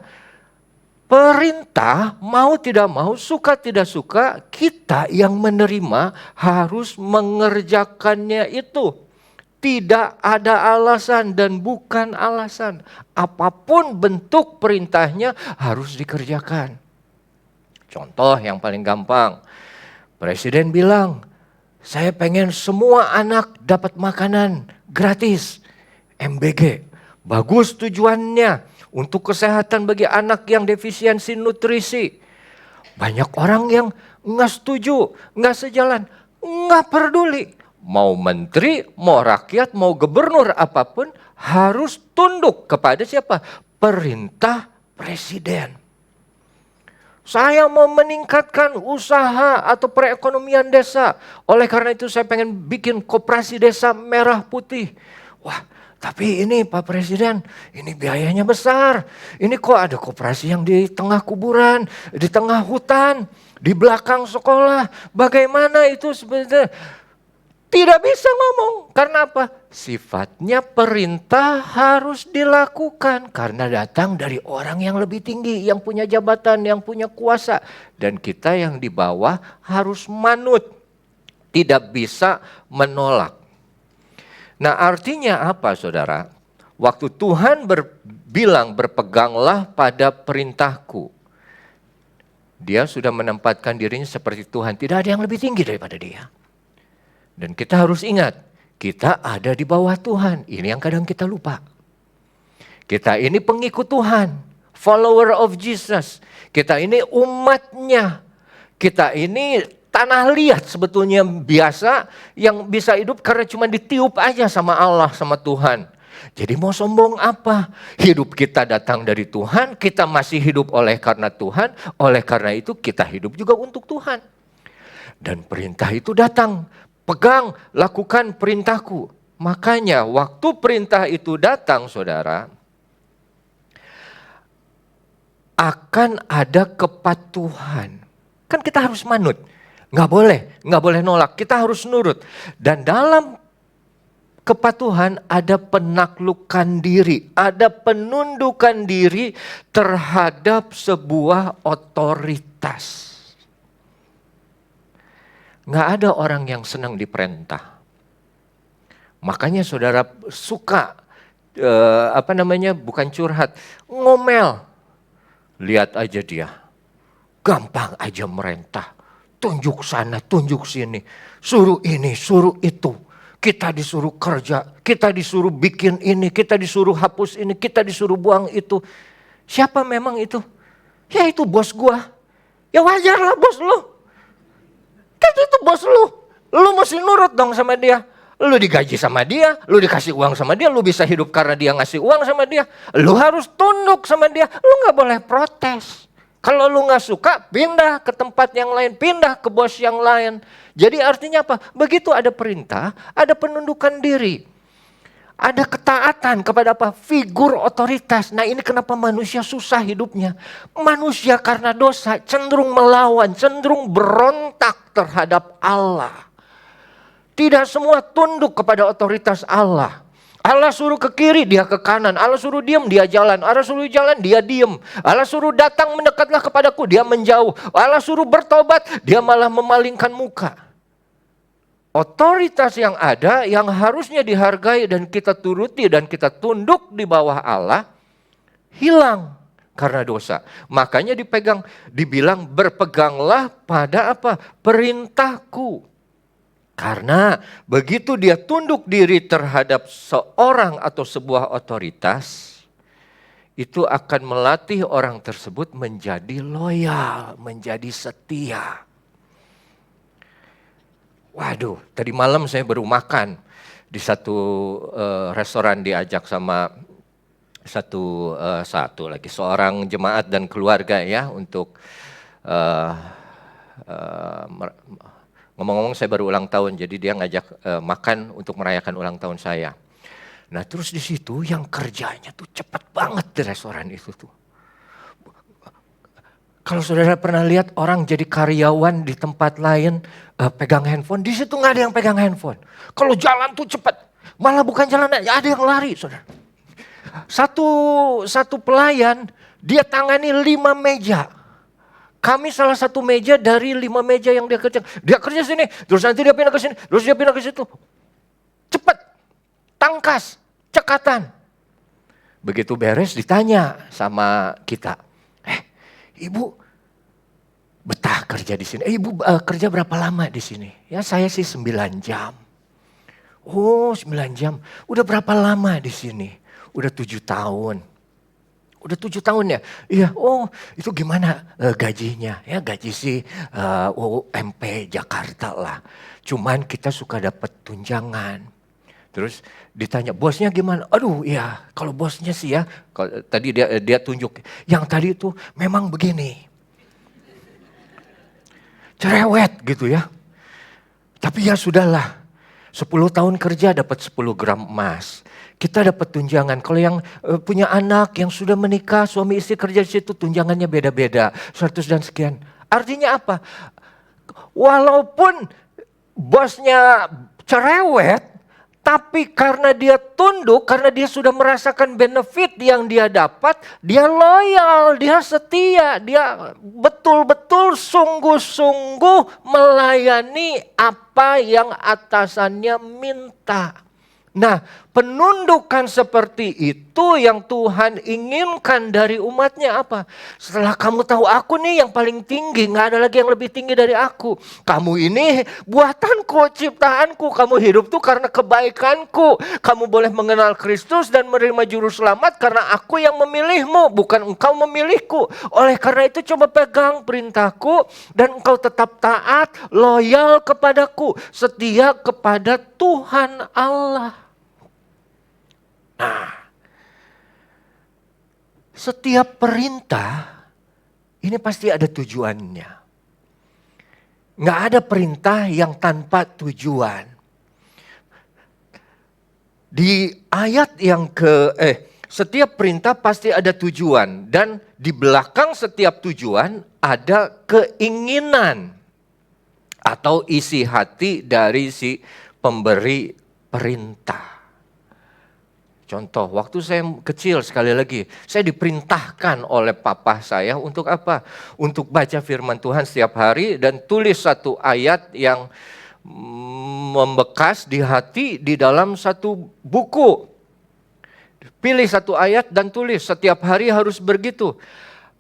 Perintah mau tidak mau, suka tidak suka, kita yang menerima harus mengerjakannya itu. Tidak ada alasan dan bukan alasan. Apapun bentuk perintahnya harus dikerjakan. Contoh yang paling gampang. Presiden bilang, saya pengen semua anak dapat makanan gratis. MBG. Bagus tujuannya. Untuk kesehatan bagi anak yang defisiensi nutrisi. Banyak orang yang nggak setuju, nggak sejalan, nggak peduli. Mau menteri, mau rakyat, mau gubernur apapun harus tunduk kepada siapa? Perintah presiden. Saya mau meningkatkan usaha atau perekonomian desa. Oleh karena itu saya pengen bikin koperasi desa merah putih. Wah, Tapi ini Pak Presiden, ini biayanya besar. Ini kok ada koperasi yang di tengah kuburan, di tengah hutan, di belakang sekolah. Bagaimana itu sebenarnya? Tidak bisa ngomong. Karena apa? Sifatnya perintah harus dilakukan. Karena datang dari orang yang lebih tinggi, yang punya jabatan, yang punya kuasa. Dan kita yang di bawah harus manut. Tidak bisa menolak. Nah artinya apa saudara? Waktu Tuhan bilang berpeganglah pada perintahku. Dia sudah menempatkan dirinya seperti Tuhan. Tidak ada yang lebih tinggi daripada dia. Dan kita harus ingat, kita ada di bawah Tuhan. Ini yang kadang kita lupa. Kita ini pengikut Tuhan. Follower of Jesus. Kita ini umatnya. Kita ini tanah liat sebetulnya biasa yang bisa hidup karena cuma ditiup aja sama Allah, sama Tuhan. Jadi mau sombong apa? Hidup kita datang dari Tuhan, kita masih hidup oleh karena Tuhan, oleh karena itu kita hidup juga untuk Tuhan. Dan perintah itu datang, pegang, lakukan perintahku. Makanya waktu perintah itu datang saudara, akan ada kepatuhan. Kan kita harus manut. Nggak boleh nolak. Kita harus nurut. Dan dalam kepatuhan ada penaklukan diri, ada penundukan diri terhadap sebuah otoritas. Nggak ada orang yang senang diperintah. Makanya saudara suka, bukan curhat, ngomel. Lihat aja dia, gampang aja merintah. Tunjuk sana, tunjuk sini. Suruh ini, suruh itu. Kita disuruh kerja, kita disuruh bikin ini, kita disuruh hapus ini, kita disuruh buang itu. Siapa memang itu? Ya itu bos gua. Ya wajarlah bos lu. Kan itu bos lu. Lu mesti nurut dong sama dia. Lu digaji sama dia, lu dikasih uang sama dia, lu bisa hidup karena dia ngasih uang sama dia. Lu harus tunduk sama dia, lu gak boleh protes. Kalau lu gak suka, pindah ke tempat yang lain, pindah ke bos yang lain. Jadi artinya apa? Begitu ada perintah, ada penundukan diri. Ada ketaatan kepada apa? Figur otoritas. Nah ini kenapa manusia susah hidupnya. Manusia karena dosa cenderung melawan, cenderung berontak terhadap Allah. Tidak semua tunduk kepada otoritas Allah. Allah suruh ke kiri, dia ke kanan. Allah suruh diam, dia jalan. Allah suruh jalan, dia diam. Allah suruh datang mendekatlah kepadaku, dia menjauh. Allah suruh bertobat, dia malah memalingkan muka. Otoritas yang ada, yang harusnya dihargai dan kita turuti dan kita tunduk di bawah Allah, hilang karena dosa. Makanya dibilang berpeganglah pada apa? Perintahku. Karena begitu dia tunduk diri terhadap seorang atau sebuah otoritas, itu akan melatih orang tersebut menjadi loyal, menjadi setia. Waduh, tadi malam saya baru makan di satu restoran, diajak sama seorang jemaat dan keluarga ya untuk ngomong-ngomong saya baru ulang tahun, jadi dia ngajak makan untuk merayakan ulang tahun saya. Nah terus di situ yang kerjanya tuh cepat banget di restoran itu tuh. Kalau saudara pernah lihat orang jadi karyawan di tempat lain pegang handphone, di situ nggak ada yang pegang handphone. Kalau jalan tuh cepat, malah bukan jalan, ada yang lari saudara. Satu pelayan dia tangani 5 meja. Kami salah satu meja dari 5 meja yang dia kerja. Dia kerja sini, terus nanti dia pindah ke sini, terus dia pindah ke situ. Cepat, tangkas, cekatan. Begitu beres ditanya sama kita, Ibu betah kerja di sini. Ibu kerja berapa lama di sini? Ya saya sih 9 jam. Oh 9 jam, udah berapa lama di sini? Udah 7 tahun. Udah 7 tahun ya? Iya, oh itu gimana gajinya? Ya gaji sih UMP Jakarta lah. Cuman kita suka dapat tunjangan. Terus ditanya bosnya gimana? Aduh ya kalau bosnya sih ya, tadi dia tunjuk. Yang tadi itu memang begini. Cerewet gitu ya. Tapi ya sudahlah. 10 tahun kerja dapat 10 gram emas. Kita dapat tunjangan. Kalau yang punya anak, yang sudah menikah, suami istri kerja di situ, tunjangannya beda-beda. 100 dan sekian. Artinya apa? Walaupun bosnya cerewet, tapi karena dia tunduk, karena dia sudah merasakan benefit yang dia dapat, dia loyal, dia setia, dia betul-betul sungguh-sungguh melayani apa yang atasannya minta. Nah, penundukan seperti itu yang Tuhan inginkan dari umatnya apa? Setelah kamu tahu aku nih yang paling tinggi, gak ada lagi yang lebih tinggi dari aku. Kamu ini buatanku, ciptaanku, kamu hidup tuh karena kebaikanku. Kamu boleh mengenal Kristus dan menerima juru selamat karena aku yang memilihmu, bukan engkau memilihku. Oleh karena itu coba pegang perintahku dan engkau tetap taat, loyal kepadaku, setia kepada Tuhan Allah. Nah, setiap perintah ini pasti ada tujuannya. Nggak ada perintah yang tanpa tujuan. Di ayat yang setiap perintah pasti ada tujuan. Dan di belakang setiap tujuan ada keinginan atau isi hati dari si pemberi perintah. Contoh, waktu saya kecil sekali lagi, saya diperintahkan oleh papa saya untuk apa? Untuk baca firman Tuhan setiap hari dan tulis satu ayat yang membekas di hati di dalam satu buku. Pilih satu ayat dan tulis, setiap hari harus begitu.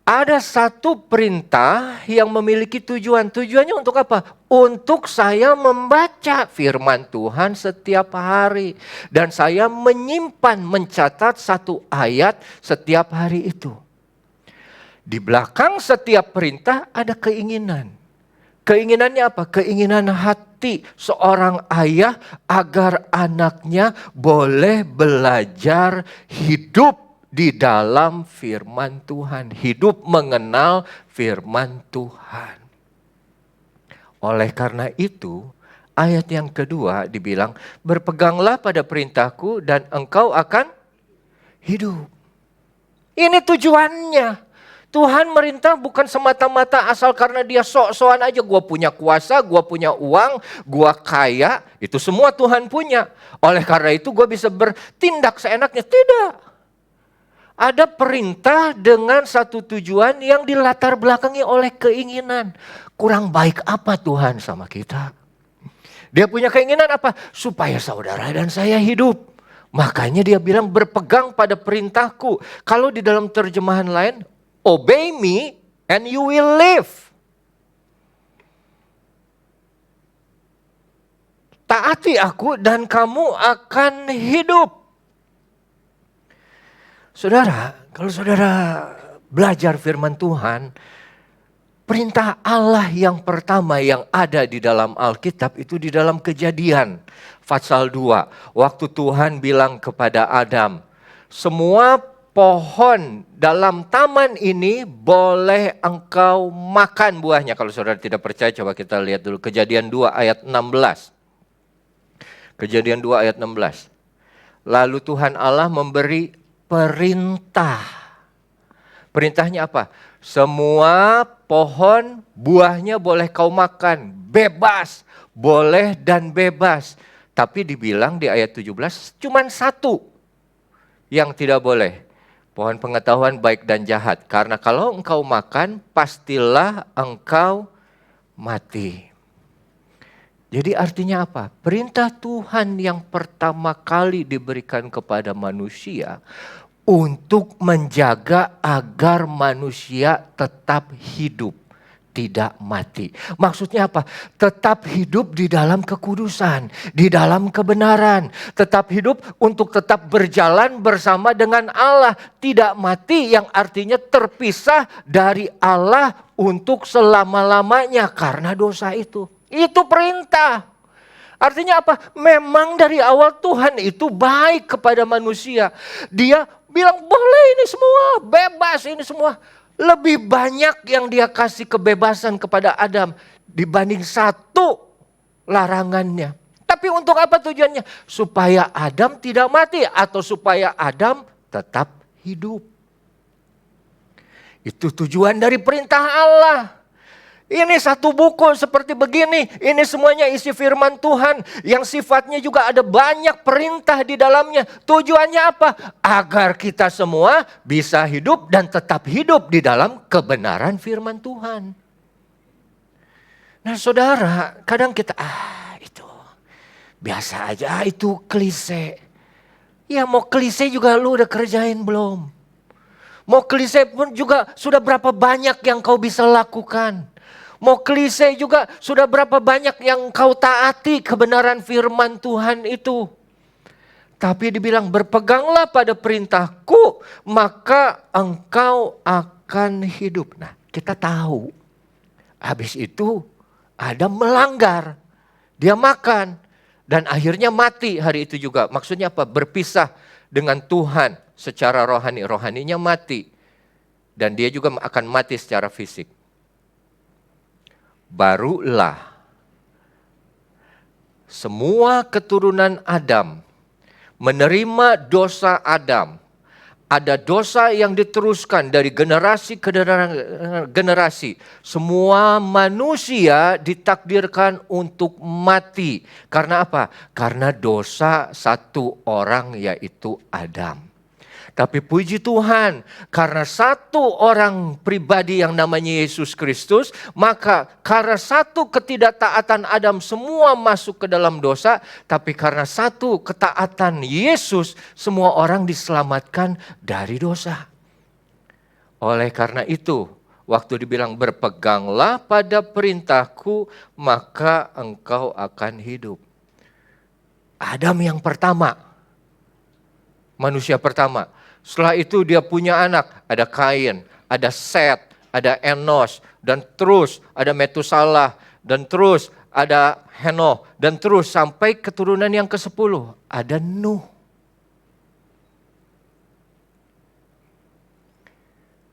Ada satu perintah yang memiliki tujuan. Tujuannya untuk apa? Untuk saya membaca firman Tuhan setiap hari. Dan saya menyimpan, mencatat satu ayat setiap hari itu. Di belakang setiap perintah ada keinginan. Keinginannya apa? Keinginan hati seorang ayah agar anaknya boleh belajar hidup di dalam firman Tuhan. Hidup mengenal firman Tuhan. Oleh karena itu, ayat yang kedua dibilang, berpeganglah pada perintahku dan engkau akan hidup. Ini tujuannya. Tuhan merintah bukan semata-mata asal karena dia sok-sokan aja. Gua punya kuasa, gua punya uang, gua kaya. Itu semua Tuhan punya. Oleh karena itu gua bisa bertindak seenaknya. Tidak. Ada perintah dengan satu tujuan yang dilatar belakangi oleh keinginan. Kurang baik apa Tuhan sama kita? Dia punya keinginan apa? Supaya saudara dan saya hidup. Makanya dia bilang berpegang pada perintahku. Kalau di dalam terjemahan lain, obey me and you will live. Taati aku dan kamu akan hidup. Saudara, kalau saudara belajar firman Tuhan, perintah Allah yang pertama yang ada di dalam Alkitab itu di dalam Kejadian pasal 2. Waktu Tuhan bilang kepada Adam, semua pohon dalam taman ini boleh engkau makan buahnya. Kalau saudara tidak percaya, coba kita lihat dulu Kejadian 2 ayat 16. Kejadian 2 ayat 16. Lalu Tuhan Allah memberi perintah. Perintahnya apa? Semua pohon buahnya boleh kau makan. Bebas. Boleh dan bebas. Tapi dibilang di ayat 17, cuman satu yang tidak boleh. Pohon pengetahuan baik dan jahat. Karena kalau engkau makan, pastilah engkau mati. Jadi artinya apa? Perintah Tuhan yang pertama kali diberikan kepada manusia untuk menjaga agar manusia tetap hidup, tidak mati. Maksudnya apa? Tetap hidup di dalam kekudusan, di dalam kebenaran. Tetap hidup untuk tetap berjalan bersama dengan Allah. Tidak mati yang artinya terpisah dari Allah untuk selama-lamanya karena dosa itu. Itu perintah. Artinya apa? Memang dari awal Tuhan itu baik kepada manusia. Dia bilang boleh ini semua, bebas ini semua. Lebih banyak yang dia kasih kebebasan kepada Adam dibanding satu larangannya. Tapi untuk apa tujuannya? Supaya Adam tidak mati atau supaya Adam tetap hidup. Itu tujuan dari perintah Allah. Ini satu buku seperti begini. Ini semuanya isi firman Tuhan. Yang sifatnya juga ada banyak perintah di dalamnya. Tujuannya apa? Agar kita semua bisa hidup dan tetap hidup di dalam kebenaran firman Tuhan. Nah saudara, kadang kita, itu biasa aja, itu klise. Ya mau klise juga lu udah kerjain belum? Mau klise pun juga sudah berapa banyak yang kau bisa lakukan. Mau klise juga sudah berapa banyak yang kau taati kebenaran firman Tuhan itu. Tapi dibilang berpeganglah pada perintahku maka engkau akan hidup. Nah kita tahu habis itu Adam melanggar. Dia makan dan akhirnya mati hari itu juga. Maksudnya apa? Berpisah dengan Tuhan secara rohani. Rohaninya mati. Dan dia juga akan mati secara fisik. Barulah semua keturunan Adam menerima dosa Adam. Ada dosa yang diteruskan dari generasi ke generasi. Semua manusia ditakdirkan untuk mati. Karena apa? Karena dosa satu orang yaitu Adam. Tapi puji Tuhan, karena satu orang pribadi yang namanya Yesus Kristus, maka karena satu ketidaktaatan Adam semua masuk ke dalam dosa, tapi karena satu ketaatan Yesus, semua orang diselamatkan dari dosa. Oleh karena itu, waktu dibilang berpeganglah pada perintahku, maka engkau akan hidup. Adam yang pertama, manusia pertama. Setelah itu dia punya anak, ada Kain, ada Set, ada Enos, dan terus ada Metusalah, dan terus ada Henoh, dan terus sampai keturunan yang ke-10, ada Nuh.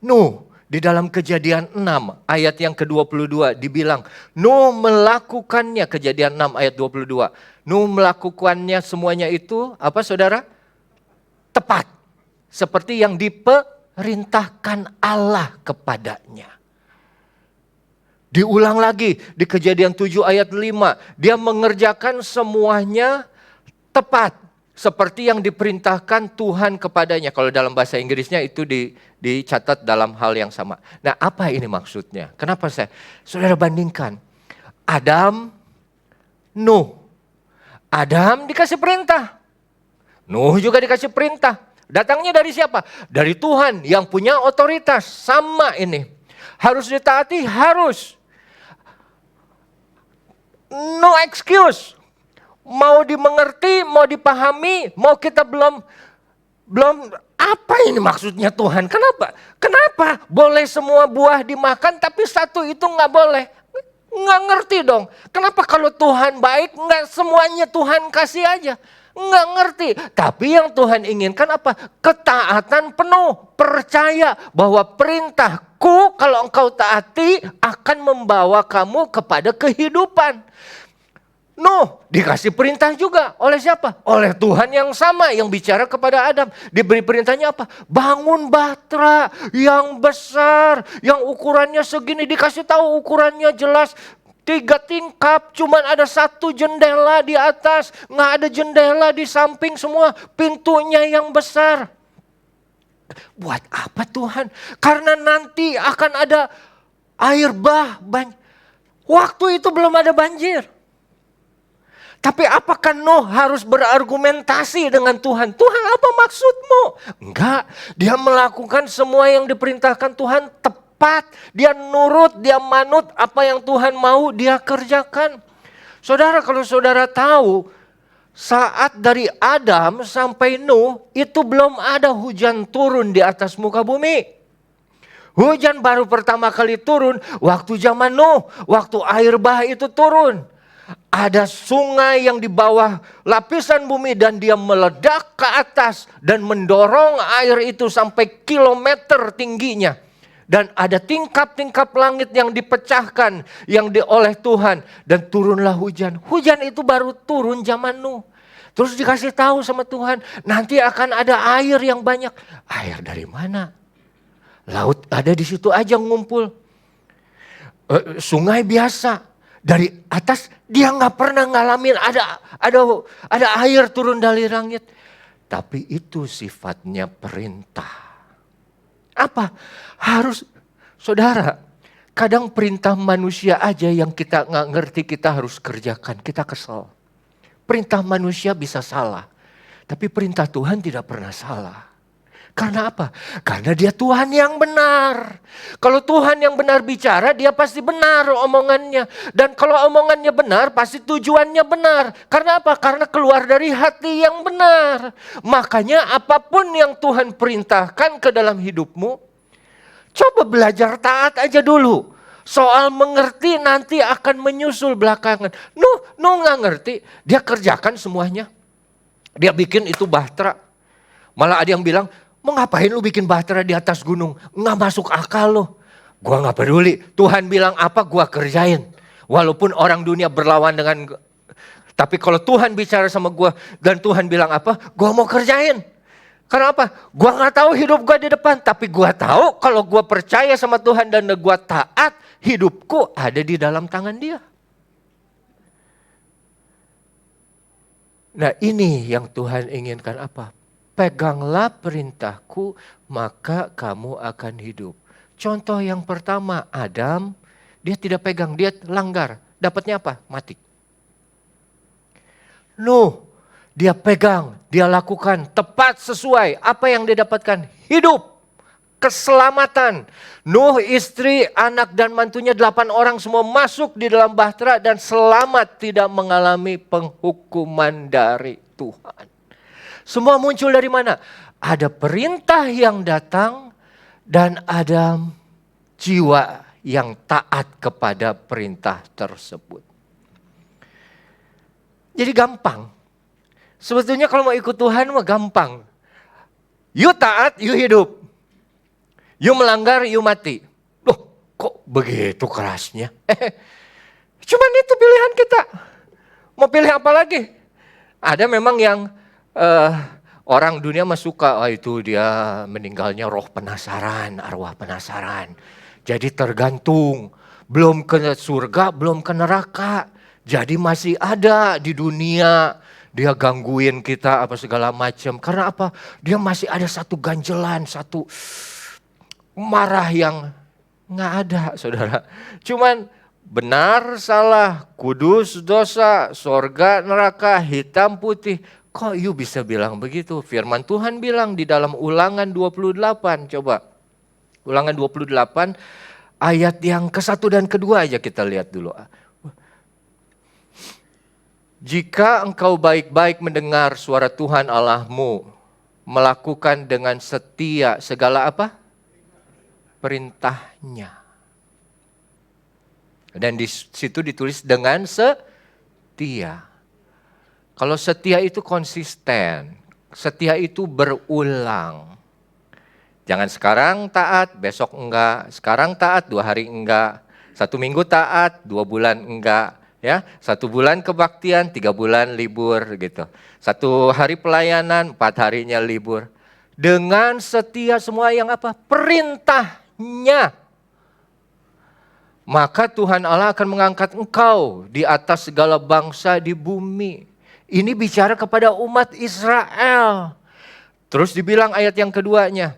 Nuh di dalam Kejadian 6 ayat yang ke-22 dibilang, Nuh melakukannya, Kejadian 6 ayat 22. Nuh melakukannya semuanya itu, apa saudara? Tepat. Seperti yang diperintahkan Allah kepadanya. Diulang lagi di Kejadian 7 ayat 5. Dia mengerjakan semuanya tepat. Seperti yang diperintahkan Tuhan kepadanya. Kalau dalam bahasa Inggrisnya itu dicatat dalam hal yang sama. Nah apa ini maksudnya? Kenapa saudara bandingkan? Adam, Nuh. Adam dikasih perintah. Nuh juga dikasih perintah. Datangnya dari siapa? Dari Tuhan yang punya otoritas. Sama ini. Harus ditaati, harus. No excuse. Mau dimengerti, mau dipahami, mau kita belum apa ini maksudnya Tuhan? Kenapa boleh semua buah dimakan tapi satu itu nggak boleh? Nggak ngerti dong. Kenapa kalau Tuhan baik nggak semuanya Tuhan kasih aja? Nggak ngerti. Tapi yang Tuhan inginkan apa? Ketaatan penuh. Percaya bahwa perintahku kalau engkau taati akan membawa kamu kepada kehidupan. Nuh dikasih perintah juga oleh siapa? Oleh Tuhan yang sama yang bicara kepada Adam. Diberi perintahnya apa? Bangun batra yang besar. Yang ukurannya segini, dikasih tahu ukurannya jelas. 3 tingkap, cuman ada 1 jendela di atas, nggak ada jendela di samping semua, pintunya yang besar. Buat apa Tuhan? Karena nanti akan ada air waktu itu belum ada banjir. Tapi apakah Nuh harus berargumentasi dengan Tuhan? Tuhan apa maksudmu? Enggak, dia melakukan semua yang diperintahkan Tuhan tepat. Dia nurut, dia manut apa yang Tuhan mau dia kerjakan. Saudara, kalau saudara tahu saat dari Adam sampai Nuh itu belum ada hujan turun di atas muka bumi. Hujan baru pertama kali turun waktu zaman Nuh, waktu air bah itu turun. Ada sungai yang di bawah lapisan bumi dan dia meledak ke atas dan mendorong air itu sampai kilometer tingginya. Dan ada tingkap-tingkap langit yang dipecahkan oleh Tuhan. Dan turunlah hujan. Hujan itu baru turun zaman Nuh. Terus dikasih tahu sama Tuhan, nanti akan ada air yang banyak. Air dari mana? Laut ada di situ aja ngumpul. Sungai biasa. Dari atas dia nggak pernah ngalamin ada air turun dari langit. Tapi itu sifatnya perintah. Apa? Harus, saudara, kadang perintah manusia aja yang kita nggak ngerti kita harus kerjakan. Kita kesel. Perintah manusia bisa salah. Tapi perintah Tuhan tidak pernah salah. Karena apa? Karena dia Tuhan yang benar. Kalau Tuhan yang benar bicara, dia pasti benar omongannya. Dan kalau omongannya benar, pasti tujuannya benar. Karena apa? Karena keluar dari hati yang benar. Makanya apapun yang Tuhan perintahkan ke dalam hidupmu, coba belajar taat aja dulu. Soal mengerti nanti akan menyusul belakangan. Nuh nggak ngerti, dia kerjakan semuanya. Dia bikin itu bahtera. Malah ada yang bilang, mau ngapain lu bikin bahtera di atas gunung? Nggak masuk akal lu. Gua nggak peduli. Tuhan bilang apa, gua kerjain. Walaupun orang dunia berlawan dengan, tapi kalau Tuhan bicara sama gua dan Tuhan bilang apa, gua mau kerjain. Karena apa? Gua nggak tahu hidup gua di depan, tapi gua tahu kalau gua percaya sama Tuhan dan gua taat, hidupku ada di dalam tangan Dia. Nah, ini yang Tuhan inginkan apa? Peganglah perintahku, maka kamu akan hidup. Contoh yang pertama, Adam, dia tidak pegang, dia langgar. Dapatnya apa? Mati. Nuh, dia pegang, dia lakukan tepat sesuai. Apa yang dia dapatkan? Hidup, keselamatan. Nuh, istri, anak dan mantunya 8 orang semua masuk di dalam bahtera dan selamat, tidak mengalami penghukuman dari Tuhan. Semua muncul dari mana? Ada perintah yang datang dan ada jiwa yang taat kepada perintah tersebut. Jadi gampang. Sebetulnya kalau mau ikut Tuhan mah gampang. You taat, you hidup. You melanggar, you mati. Loh, kok begitu kerasnya? Cuman itu pilihan kita. Mau pilih apa lagi? Ada memang yang orang dunia mah suka, itu dia meninggalnya roh penasaran, arwah penasaran. Jadi tergantung, belum ke surga, belum ke neraka. Jadi masih ada di dunia, dia gangguin kita apa segala macam. Karena apa? Dia masih ada satu ganjelan, satu marah yang nggak ada, saudara. Cuman benar, salah, kudus, dosa, sorga, neraka, hitam, putih. Kok you bisa bilang begitu? Firman Tuhan bilang di dalam Ulangan 28. Coba. Ulangan 28 ayat yang ke-1 dan ke-2 aja kita lihat dulu. Jika engkau baik-baik mendengar suara Tuhan Allahmu, melakukan dengan setia segala apa? Perintahnya. Dan di situ ditulis dengan setia. Kalau setia itu konsisten, setia itu berulang. Jangan sekarang taat, besok enggak. Sekarang taat, 2 hari enggak. 1 minggu taat, 2 bulan enggak. Ya, 1 bulan kebaktian, 3 bulan libur gitu. 1 hari pelayanan, 4 harinya libur. Dengan setia semua yang apa? Perintahnya. Maka Tuhan Allah akan mengangkat engkau di atas segala bangsa di bumi. Ini bicara kepada umat Israel. Terus dibilang ayat yang keduanya.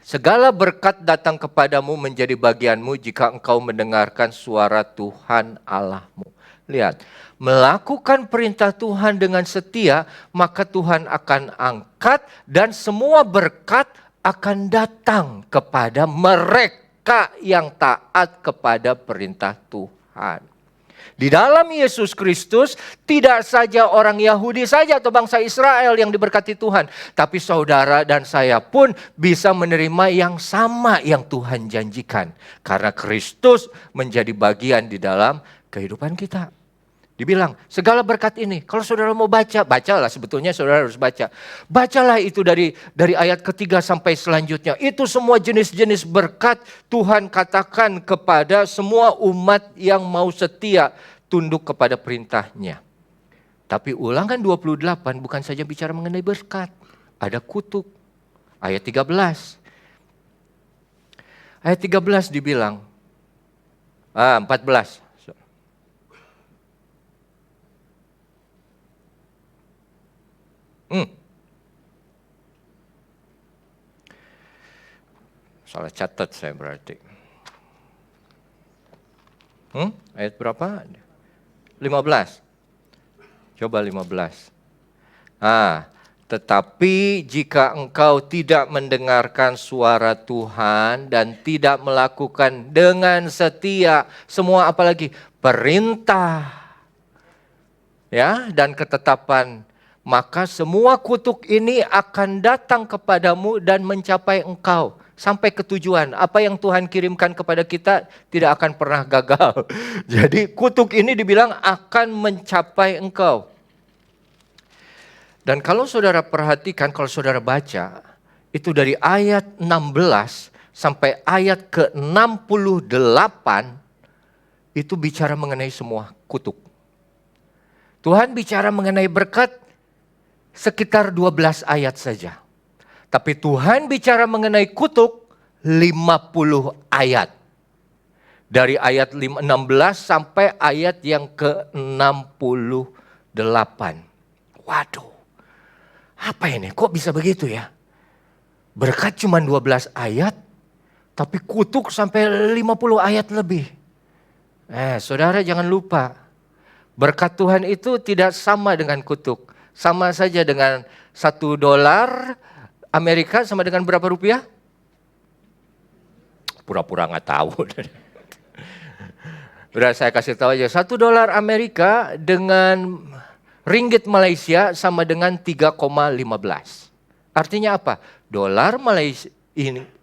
Segala berkat datang kepadamu menjadi bagianmu jika engkau mendengarkan suara Tuhan Allahmu. Lihat, melakukan perintah Tuhan dengan setia, maka Tuhan akan angkat dan semua berkat akan datang kepada mereka yang taat kepada perintah Tuhan. Di dalam Yesus Kristus tidak saja orang Yahudi saja atau bangsa Israel yang diberkati Tuhan. Tapi saudara dan saya pun bisa menerima yang sama yang Tuhan janjikan. Karena Kristus menjadi bagian di dalam kehidupan kita. Dibilang, segala berkat ini, kalau saudara mau baca, bacalah, sebetulnya saudara harus baca. Bacalah itu dari ayat ketiga sampai selanjutnya. Itu semua jenis-jenis berkat Tuhan katakan kepada semua umat yang mau setia tunduk kepada perintahnya. Tapi Ulangan 28 bukan saja bicara mengenai berkat. Ada kutuk. Ayat 13. Ayat 13 dibilang, 14. Salah catat saya berarti. Ayat berapa? 15. Coba 15. Tetapi jika engkau tidak mendengarkan suara Tuhan dan tidak melakukan dengan setia semua apalagi perintah ya dan ketetapan, maka semua kutuk ini akan datang kepadamu dan mencapai engkau sampai ke tujuan. Apa yang Tuhan kirimkan kepada kita tidak akan pernah gagal. Jadi kutuk ini dibilang akan mencapai engkau. Dan kalau saudara perhatikan, kalau saudara baca, itu dari ayat 16 sampai ayat ke-68, itu bicara mengenai semua kutuk. Tuhan bicara mengenai berkat sekitar 12 ayat saja. Tapi Tuhan bicara mengenai kutuk 50 ayat. Dari ayat 16 sampai ayat yang ke-68. Waduh, apa ini? Kok bisa begitu ya? Berkat cuma 12 ayat, tapi kutuk sampai 50 ayat lebih. Saudara jangan lupa, berkat Tuhan itu tidak sama dengan kutuk. Sama saja dengan $1 Amerika sama dengan berapa rupiah? Pura-pura nggak tahu. Udah saya kasih tahu aja, $1 Amerika dengan ringgit Malaysia sama dengan 3,15. Artinya apa? Dolar Malaysia ini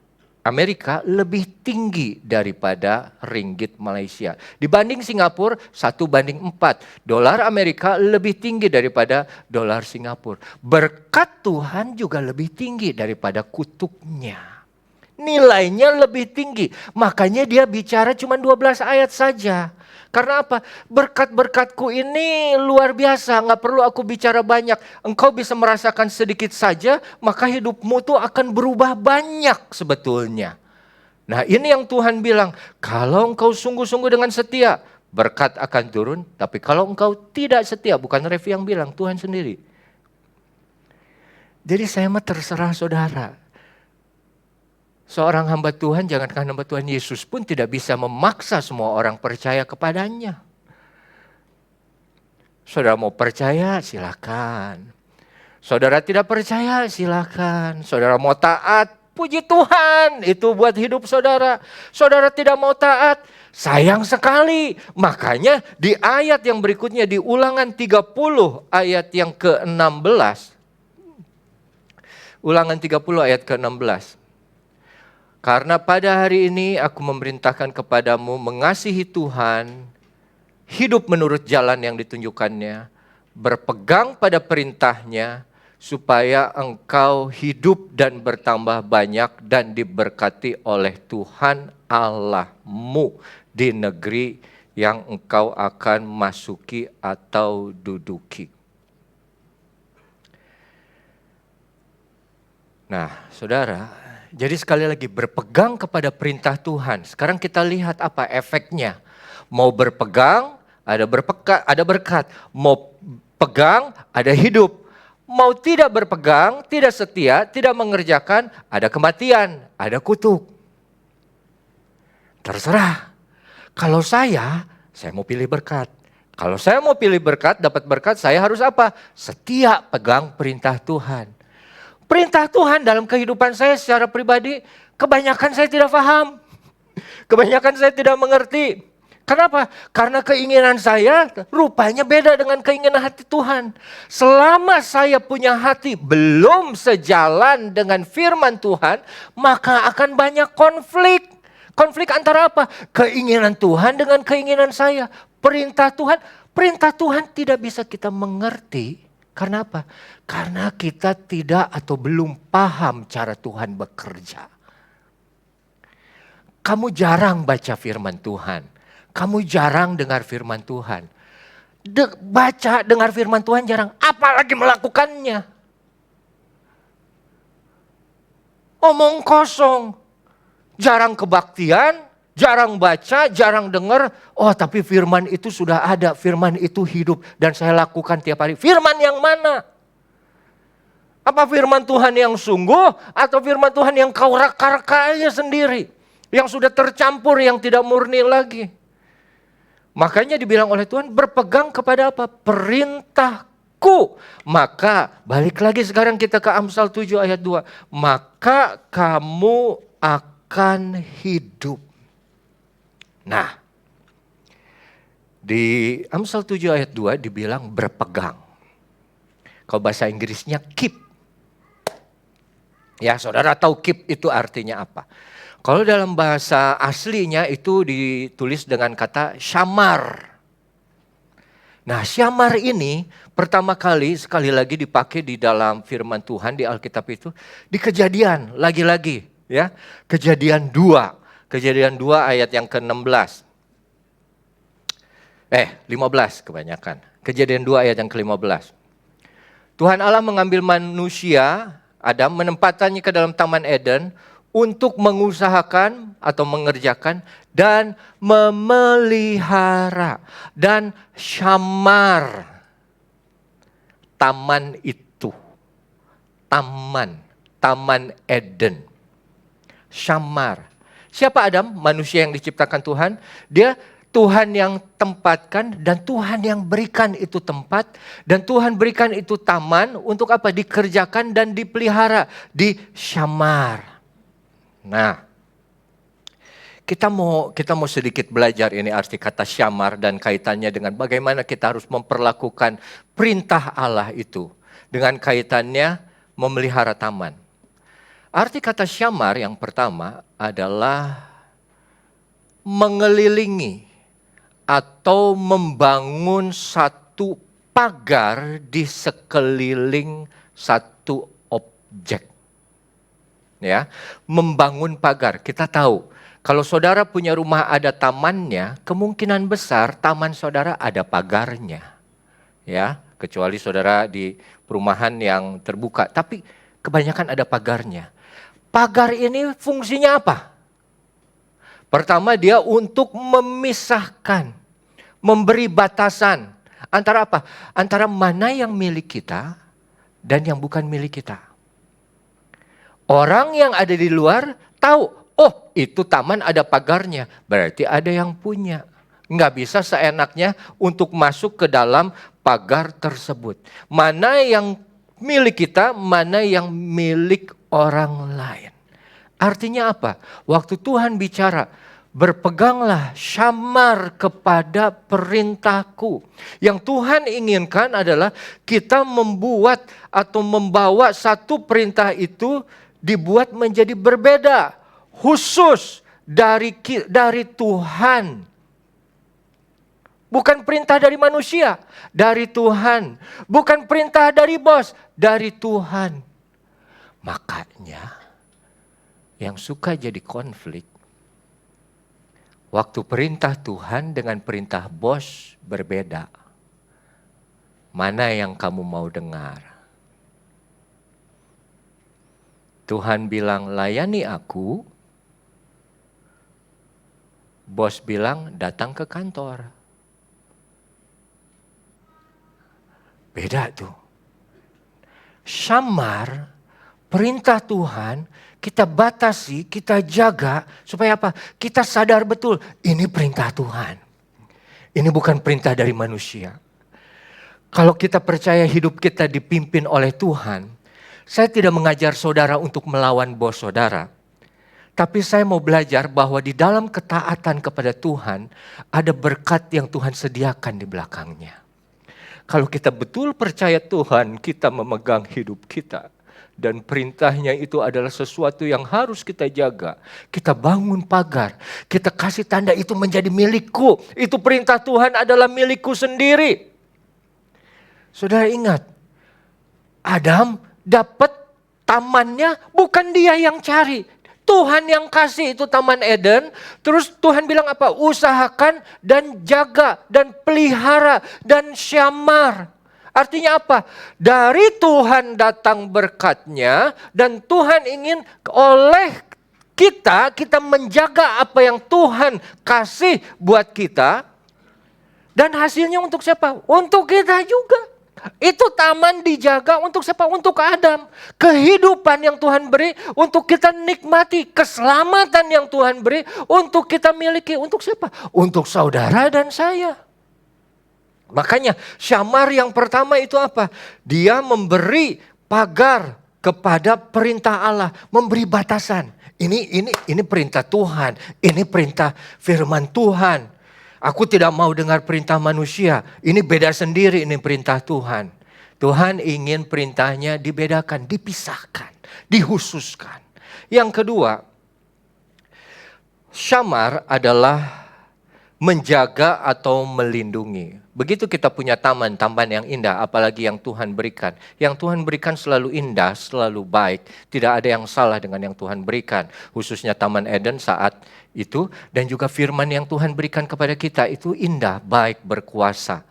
Amerika lebih tinggi daripada ringgit Malaysia. Dibanding Singapura 1:4. Dolar Amerika lebih tinggi daripada dolar Singapura. Berkat Tuhan juga lebih tinggi daripada kutuknya. Nilainya lebih tinggi. Makanya dia bicara cuma 12 ayat saja. Karena apa? Berkat-berkatku ini luar biasa, nggak perlu aku bicara banyak. Engkau bisa merasakan sedikit saja, maka hidupmu tuh akan berubah banyak sebetulnya. Nah ini yang Tuhan bilang, kalau engkau sungguh-sungguh dengan setia, berkat akan turun. Tapi kalau engkau tidak setia, bukan Revi yang bilang, Tuhan sendiri. Jadi saya mah terserah saudara. Seorang hamba Tuhan, jangankan hamba Tuhan, Yesus pun tidak bisa memaksa semua orang percaya kepadanya. Saudara mau percaya, silakan. Saudara tidak percaya, silakan. Saudara mau taat, puji Tuhan, itu buat hidup saudara. Saudara tidak mau taat, sayang sekali. Makanya di ayat yang berikutnya, di Ulangan 30 ayat yang ke-16. Ulangan 30 ayat ke-16. Karena pada hari ini aku memerintahkan kepadamu mengasihi Tuhan, hidup menurut jalan yang ditunjukkannya, berpegang pada perintahnya, supaya engkau hidup dan bertambah banyak dan diberkati oleh Tuhan Allahmu di negeri yang engkau akan masuki atau duduki. Nah, saudara, jadi sekali lagi berpegang kepada perintah Tuhan. Sekarang kita lihat apa efeknya. Mau berpegang, ada berkat. Mau pegang, ada hidup. Mau tidak berpegang, tidak setia, tidak mengerjakan, ada kematian, ada kutuk. Terserah. Kalau saya mau pilih berkat. Kalau saya mau pilih berkat, dapat berkat, saya harus apa? Setia pegang perintah Tuhan. Perintah Tuhan dalam kehidupan saya secara pribadi, kebanyakan saya tidak paham. Kebanyakan saya tidak mengerti. Kenapa? Karena keinginan saya rupanya beda dengan keinginan hati Tuhan. Selama saya punya hati belum sejalan dengan firman Tuhan, maka akan banyak konflik. Konflik antara apa? Keinginan Tuhan dengan keinginan saya. Perintah Tuhan Perintah Tuhan tidak bisa kita mengerti. Karena apa? Karena kita tidak atau belum paham cara Tuhan bekerja. Kamu jarang baca firman Tuhan. Kamu jarang dengar firman Tuhan. Dengar firman Tuhan jarang, apalagi melakukannya. Omong kosong. Jarang kebaktian, jarang baca, jarang dengar. Oh, tapi firman itu sudah ada, firman itu hidup dan saya lakukan tiap hari. Firman yang mana? Apa firman Tuhan yang sungguh atau firman Tuhan yang kau raka-raka aja sendiri? Yang sudah tercampur, yang tidak murni lagi. Makanya dibilang oleh Tuhan, berpegang kepada apa? Perintahku. Maka balik lagi sekarang kita ke Amsal 7 ayat 2. Maka kamu akan hidup. Nah, di Amsal 7 ayat 2 dibilang berpegang. Kalau bahasa Inggrisnya keep. Ya, saudara tahu keep itu artinya apa? Kalau dalam bahasa aslinya itu ditulis dengan kata syamar. Nah, syamar ini pertama kali sekali lagi dipakai di dalam firman Tuhan di Alkitab itu di Kejadian, lagi-lagi ya. Kejadian 2. Kejadian 2 ayat yang ke-16. 15 kebanyakan. Kejadian 2 ayat yang ke-15. Tuhan Allah mengambil manusia, Adam, menempatkannya ke dalam Taman Eden untuk mengusahakan atau mengerjakan dan memelihara dan syamar taman itu. Taman Eden. Syamar. Siapa Adam? Manusia yang diciptakan Tuhan. Dia Tuhan yang tempatkan dan Tuhan yang berikan itu tempat. Dan Tuhan berikan itu taman untuk apa? Dikerjakan dan dipelihara. Di syamar. Nah, kita mau sedikit belajar ini arti kata syamar dan kaitannya dengan bagaimana kita harus memperlakukan perintah Allah itu. Dengan kaitannya memelihara taman. Arti kata syamar yang pertama adalah mengelilingi atau membangun satu pagar di sekeliling satu objek. Ya, membangun pagar. Kita tahu, kalau saudara punya rumah ada tamannya, kemungkinan besar taman saudara ada pagarnya. Ya, kecuali saudara di perumahan yang terbuka, tapi kebanyakan ada pagarnya. Pagar ini fungsinya apa? Pertama, dia untuk memisahkan, memberi batasan antara apa? Antara mana yang milik kita dan yang bukan milik kita. Orang yang ada di luar tahu, oh itu taman ada pagarnya, berarti ada yang punya. Nggak bisa seenaknya untuk masuk ke dalam pagar tersebut. Mana yang milik kita, mana yang milik orang lain. Artinya apa? Waktu Tuhan bicara, berpeganglah syamar kepada perintahku. Yang Tuhan inginkan adalah kita membuat atau membawa satu perintah itu dibuat menjadi berbeda, khusus dari Tuhan. Bukan perintah dari manusia, dari Tuhan. Bukan perintah dari bos, dari Tuhan. Makanya yang suka jadi konflik, waktu perintah Tuhan dengan perintah bos berbeda. Mana yang kamu mau dengar? Tuhan bilang layani aku, bos bilang datang ke kantor. Beda tuh. Syamar, perintah Tuhan, kita batasi, kita jaga, supaya apa? Kita sadar betul, ini perintah Tuhan. Ini bukan perintah dari manusia. Kalau kita percaya hidup kita dipimpin oleh Tuhan, saya tidak mengajar saudara untuk melawan bos saudara. Tapi saya mau belajar bahwa di dalam ketaatan kepada Tuhan, ada berkat yang Tuhan sediakan di belakangnya. Kalau kita betul percaya Tuhan, kita memegang hidup kita. Dan perintahnya itu adalah sesuatu yang harus kita jaga. Kita bangun pagar, kita kasih tanda itu menjadi milikku. Itu perintah Tuhan adalah milikku sendiri. Saudara ingat, Adam dapat tamannya bukan dia yang cari. Tuhan yang kasih itu Taman Eden. Terus Tuhan bilang apa? Usahakan dan jaga dan pelihara dan syamar. Artinya apa? Dari Tuhan datang berkatnya dan Tuhan ingin oleh kita menjaga apa yang Tuhan kasih buat kita. Dan hasilnya untuk siapa? Untuk kita juga. Itu taman dijaga untuk siapa? Untuk Adam. Kehidupan yang Tuhan beri untuk kita nikmati. Keselamatan yang Tuhan beri untuk kita miliki. Untuk siapa? Untuk saudara dan saya. Makanya syamar yang pertama itu apa? Dia memberi pagar kepada perintah Allah, memberi batasan. Ini perintah Tuhan, ini perintah firman Tuhan. Aku tidak mau dengar perintah manusia. Ini beda sendiri, ini perintah Tuhan. Tuhan ingin perintahnya dibedakan, dipisahkan, dihususkan. Yang kedua, syamar adalah menjaga atau melindungi. Begitu kita punya taman yang indah, apalagi yang Tuhan berikan. Yang Tuhan berikan selalu indah, selalu baik. Tidak ada yang salah dengan yang Tuhan berikan. Khususnya Taman Eden saat itu. Dan juga firman yang Tuhan berikan kepada kita itu indah, baik, berkuasa.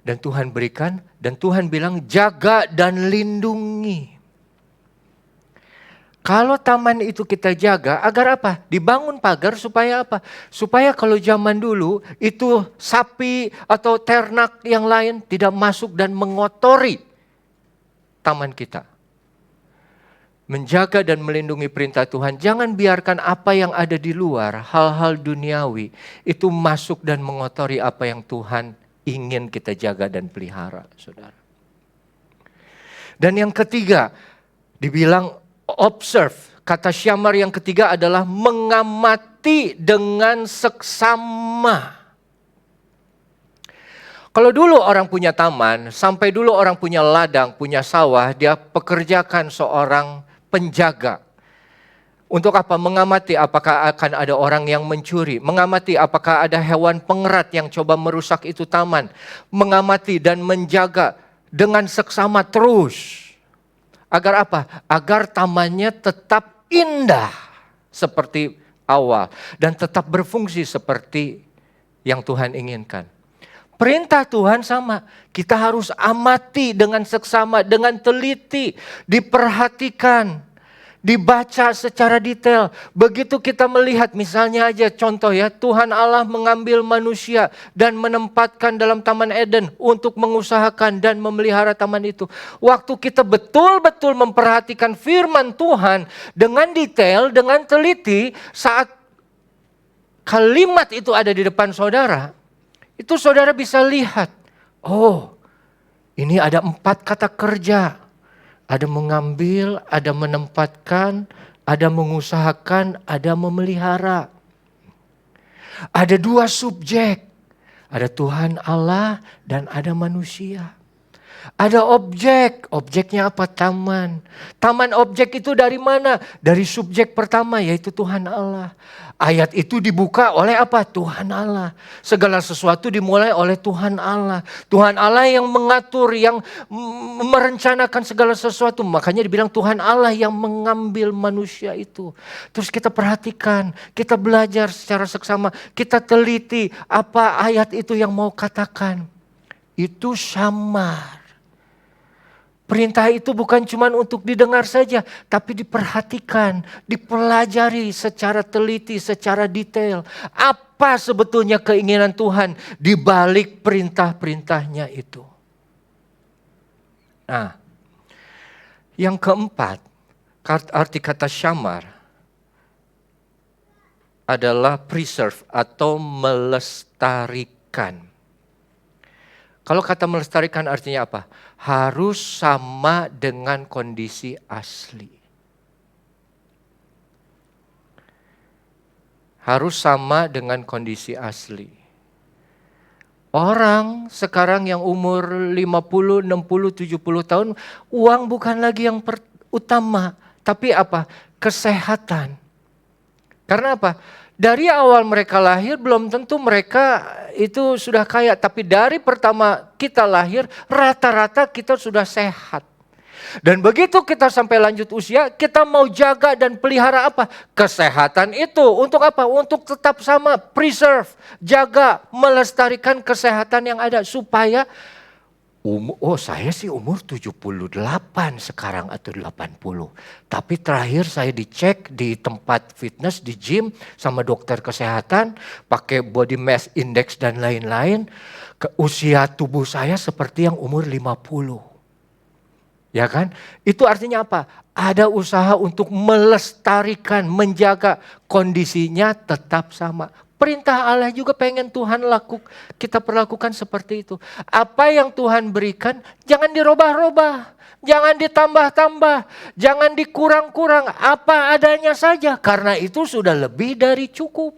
Dan Tuhan berikan, dan Tuhan bilang jaga dan lindungi. Kalau taman itu kita jaga, agar apa? Dibangun pagar supaya apa? Supaya kalau zaman dulu itu sapi atau ternak yang lain tidak masuk dan mengotori taman kita. Menjaga dan melindungi perintah Tuhan. Jangan biarkan apa yang ada di luar, hal-hal duniawi, itu masuk dan mengotori apa yang Tuhan ingin kita jaga dan pelihara, saudara. Dan yang ketiga, dibilang observe. Kata syamar yang ketiga adalah mengamati dengan seksama. Kalau dulu orang punya taman, sampai dulu orang punya ladang, punya sawah, dia pekerjakan seorang penjaga. Untuk apa? Mengamati apakah akan ada orang yang mencuri. Mengamati apakah ada hewan pengerat yang coba merusak itu taman. Mengamati dan menjaga dengan seksama terus. Agar apa? Agar tamannya tetap indah seperti awal. Dan tetap berfungsi seperti yang Tuhan inginkan. Perintah Tuhan sama. Kita harus amati dengan seksama, dengan teliti. Diperhatikan. Dibaca secara detail. Begitu kita melihat, misalnya aja contoh ya, Tuhan Allah mengambil manusia dan menempatkan dalam Taman Eden untuk mengusahakan dan memelihara taman itu. Waktu kita betul-betul memperhatikan firman Tuhan dengan detail, dengan teliti, saat kalimat itu ada di depan saudara, itu saudara bisa lihat, oh ini ada 4 kata kerja. Ada mengambil, ada menempatkan, ada mengusahakan, ada memelihara. Ada 2 subjek. Ada Tuhan Allah dan ada manusia. Ada objek. Objeknya apa? Taman. Taman objek itu dari mana? Dari subjek pertama yaitu Tuhan Allah. Ayat itu dibuka oleh apa? Tuhan Allah. Segala sesuatu dimulai oleh Tuhan Allah. Tuhan Allah yang mengatur, yang merencanakan segala sesuatu. Makanya dibilang Tuhan Allah yang mengambil manusia itu. Terus kita perhatikan, kita belajar secara seksama. Kita teliti apa ayat itu yang mau katakan. Itu syamar. Perintah itu bukan cuma untuk didengar saja, tapi diperhatikan, dipelajari secara teliti, secara detail. Apa sebetulnya keinginan Tuhan di balik perintah-perintahnya itu. Nah, yang keempat, arti kata syamar adalah preserve atau melestarikan. Kalau kata melestarikan artinya apa? Harus sama dengan kondisi asli. Harus sama dengan kondisi asli. Orang sekarang yang umur 50, 60, 70 tahun, uang bukan lagi yang utama. Tapi apa? Kesehatan. Karena apa? Dari awal mereka lahir belum tentu mereka itu sudah kaya. Tapi dari pertama kita lahir, rata-rata kita sudah sehat. Dan begitu kita sampai lanjut usia, kita mau jaga dan pelihara apa? Kesehatan itu. Untuk apa? Untuk tetap sama, preserve, jaga, melestarikan kesehatan yang ada. Supaya, saya sih umur 78 sekarang atau 80. Tapi terakhir saya dicek di tempat fitness, di gym sama dokter kesehatan, pakai body mass index dan lain-lain. Usia tubuh saya seperti yang umur 50. Ya kan? Itu artinya apa? Ada usaha untuk melestarikan, menjaga kondisinya tetap sama. Perintah Allah juga pengen Tuhan kita perlakukan seperti itu. Apa yang Tuhan berikan jangan dirubah-rubah, jangan ditambah-tambah, jangan dikurang-kurang, apa adanya saja. Karena itu sudah lebih dari cukup.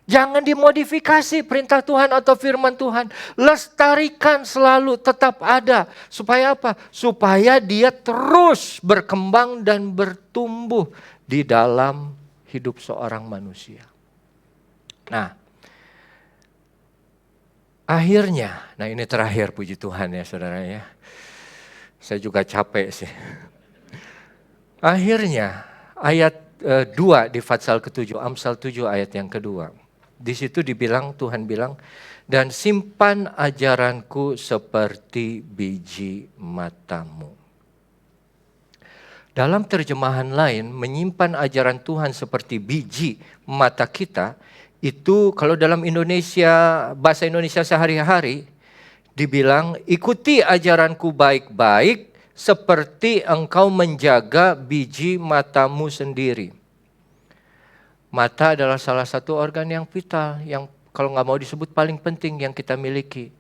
Jangan dimodifikasi perintah Tuhan atau firman Tuhan. Lestarikan selalu tetap ada. Supaya apa? Supaya dia terus berkembang dan bertumbuh di dalam hidup seorang manusia. Nah, akhirnya, ini terakhir puji Tuhan ya saudara ya. Saya juga capek sih. Akhirnya ayat 2 di Fatsal ke-7, Amsal 7 ayat yang kedua. Di situ Tuhan bilang, dan simpan ajaranku seperti biji matamu. Dalam terjemahan lain, menyimpan ajaran Tuhan seperti biji mata kita, itu kalau dalam Indonesia, bahasa Indonesia sehari-hari, dibilang ikuti ajaranku baik-baik seperti engkau menjaga biji matamu sendiri. Mata adalah salah satu organ yang vital, yang kalau nggak mau disebut paling penting yang kita miliki.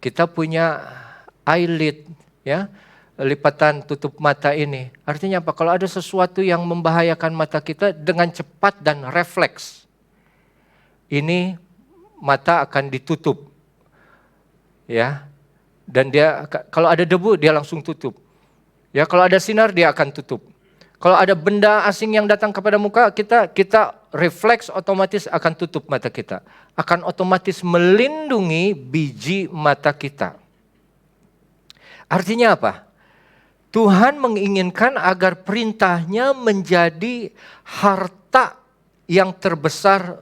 Kita punya eyelid, ya, lipatan tutup mata ini. Artinya apa? Kalau ada sesuatu yang membahayakan mata kita dengan cepat dan refleks, ini mata akan ditutup, ya. Dan dia kalau ada debu dia langsung tutup. Ya, kalau ada sinar dia akan tutup. Kalau ada benda asing yang datang kepada muka kita refleks otomatis akan tutup mata kita. Akan otomatis melindungi biji mata kita. Artinya apa? Tuhan menginginkan agar perintahnya menjadi harta yang terbesar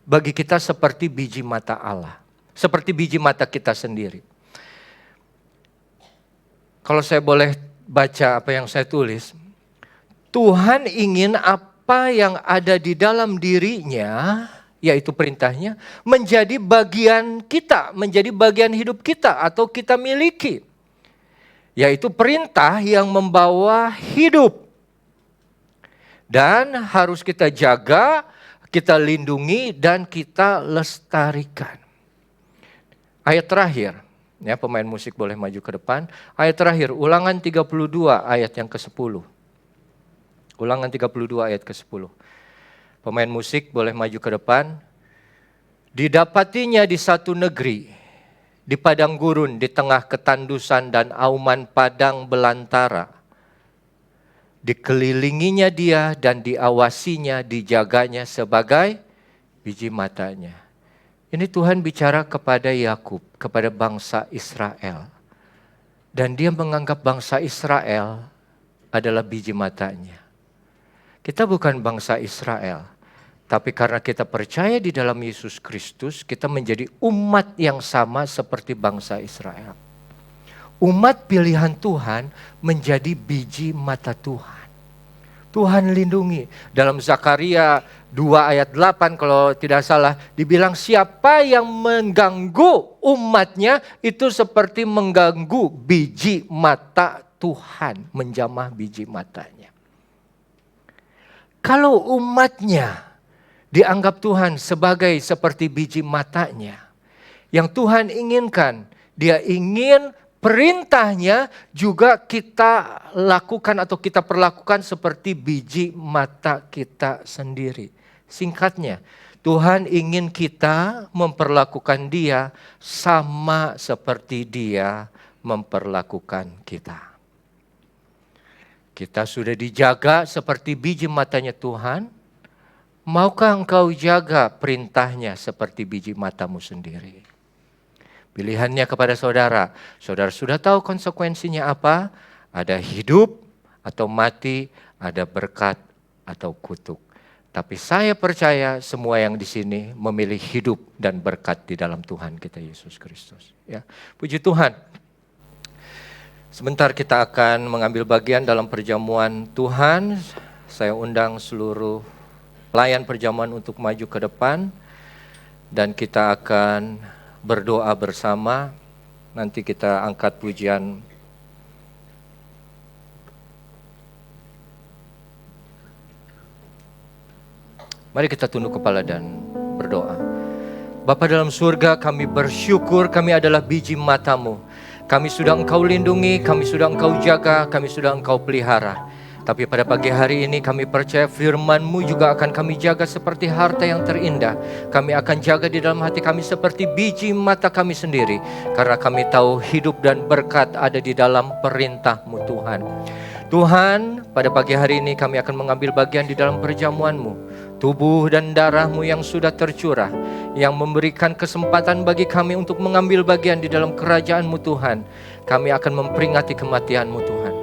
bagi kita seperti biji mata Allah. Seperti biji mata kita sendiri. Kalau saya boleh baca apa yang saya tulis, Tuhan ingin apa yang ada di dalam dirinya, yaitu perintahnya, menjadi bagian kita, menjadi bagian hidup kita atau kita miliki. Yaitu perintah yang membawa hidup. Dan harus kita jaga, kita lindungi, dan kita lestarikan. Ayat terakhir, ya pemain musik boleh maju ke depan. Ayat terakhir, Ulangan 32 ayat yang ke-10. Ulangan 32 ayat ke-10. Pemain musik boleh maju ke depan. Didapatinya di satu negeri, di padang gurun, di tengah ketandusan dan auman padang belantara. Dikelilinginya dia dan diawasinya, dijaganya sebagai biji matanya. Ini Tuhan bicara kepada Yakub, kepada bangsa Israel. Dan dia menganggap bangsa Israel adalah biji matanya. Kita bukan bangsa Israel, tapi karena kita percaya di dalam Yesus Kristus, kita menjadi umat yang sama seperti bangsa Israel. Umat pilihan Tuhan menjadi biji mata Tuhan. Tuhan lindungi. Dalam Zakaria 2 ayat 8 kalau tidak salah, dibilang siapa yang mengganggu umatnya itu seperti mengganggu biji mata Tuhan, menjamah biji matanya. Kalau umatnya dianggap Tuhan sebagai seperti biji matanya, yang Tuhan inginkan, dia ingin perintahnya juga kita lakukan atau kita perlakukan seperti biji mata kita sendiri. Singkatnya, Tuhan ingin kita memperlakukan Dia sama seperti Dia memperlakukan kita. Kita sudah dijaga seperti biji matanya Tuhan. Maukah engkau jaga perintahnya seperti biji matamu sendiri? Pilihannya kepada saudara. Saudara sudah tahu konsekuensinya apa? Ada hidup atau mati, ada berkat atau kutuk. Tapi saya percaya semua yang di sini memilih hidup dan berkat di dalam Tuhan kita Yesus Kristus. Ya, puji Tuhan. Sebentar kita akan mengambil bagian dalam perjamuan Tuhan. Saya undang seluruh pelayan perjamuan untuk maju ke depan. Dan kita akan berdoa bersama. Nanti kita angkat pujian. Mari kita tunduk kepala dan berdoa. Bapa dalam surga, kami bersyukur kami adalah biji matamu. Kami sudah Engkau lindungi, kami sudah Engkau jaga, kami sudah Engkau pelihara. Tapi pada pagi hari ini kami percaya firman-Mu juga akan kami jaga seperti harta yang terindah. Kami akan jaga di dalam hati kami seperti biji mata kami sendiri. Karena kami tahu hidup dan berkat ada di dalam perintah-Mu Tuhan. Tuhan, pada pagi hari ini kami akan mengambil bagian di dalam perjamuan-Mu. Tubuh dan darah-Mu yang sudah tercurah, yang memberikan kesempatan bagi kami untuk mengambil bagian di dalam kerajaan-Mu Tuhan. Kami akan memperingati kematian-Mu Tuhan.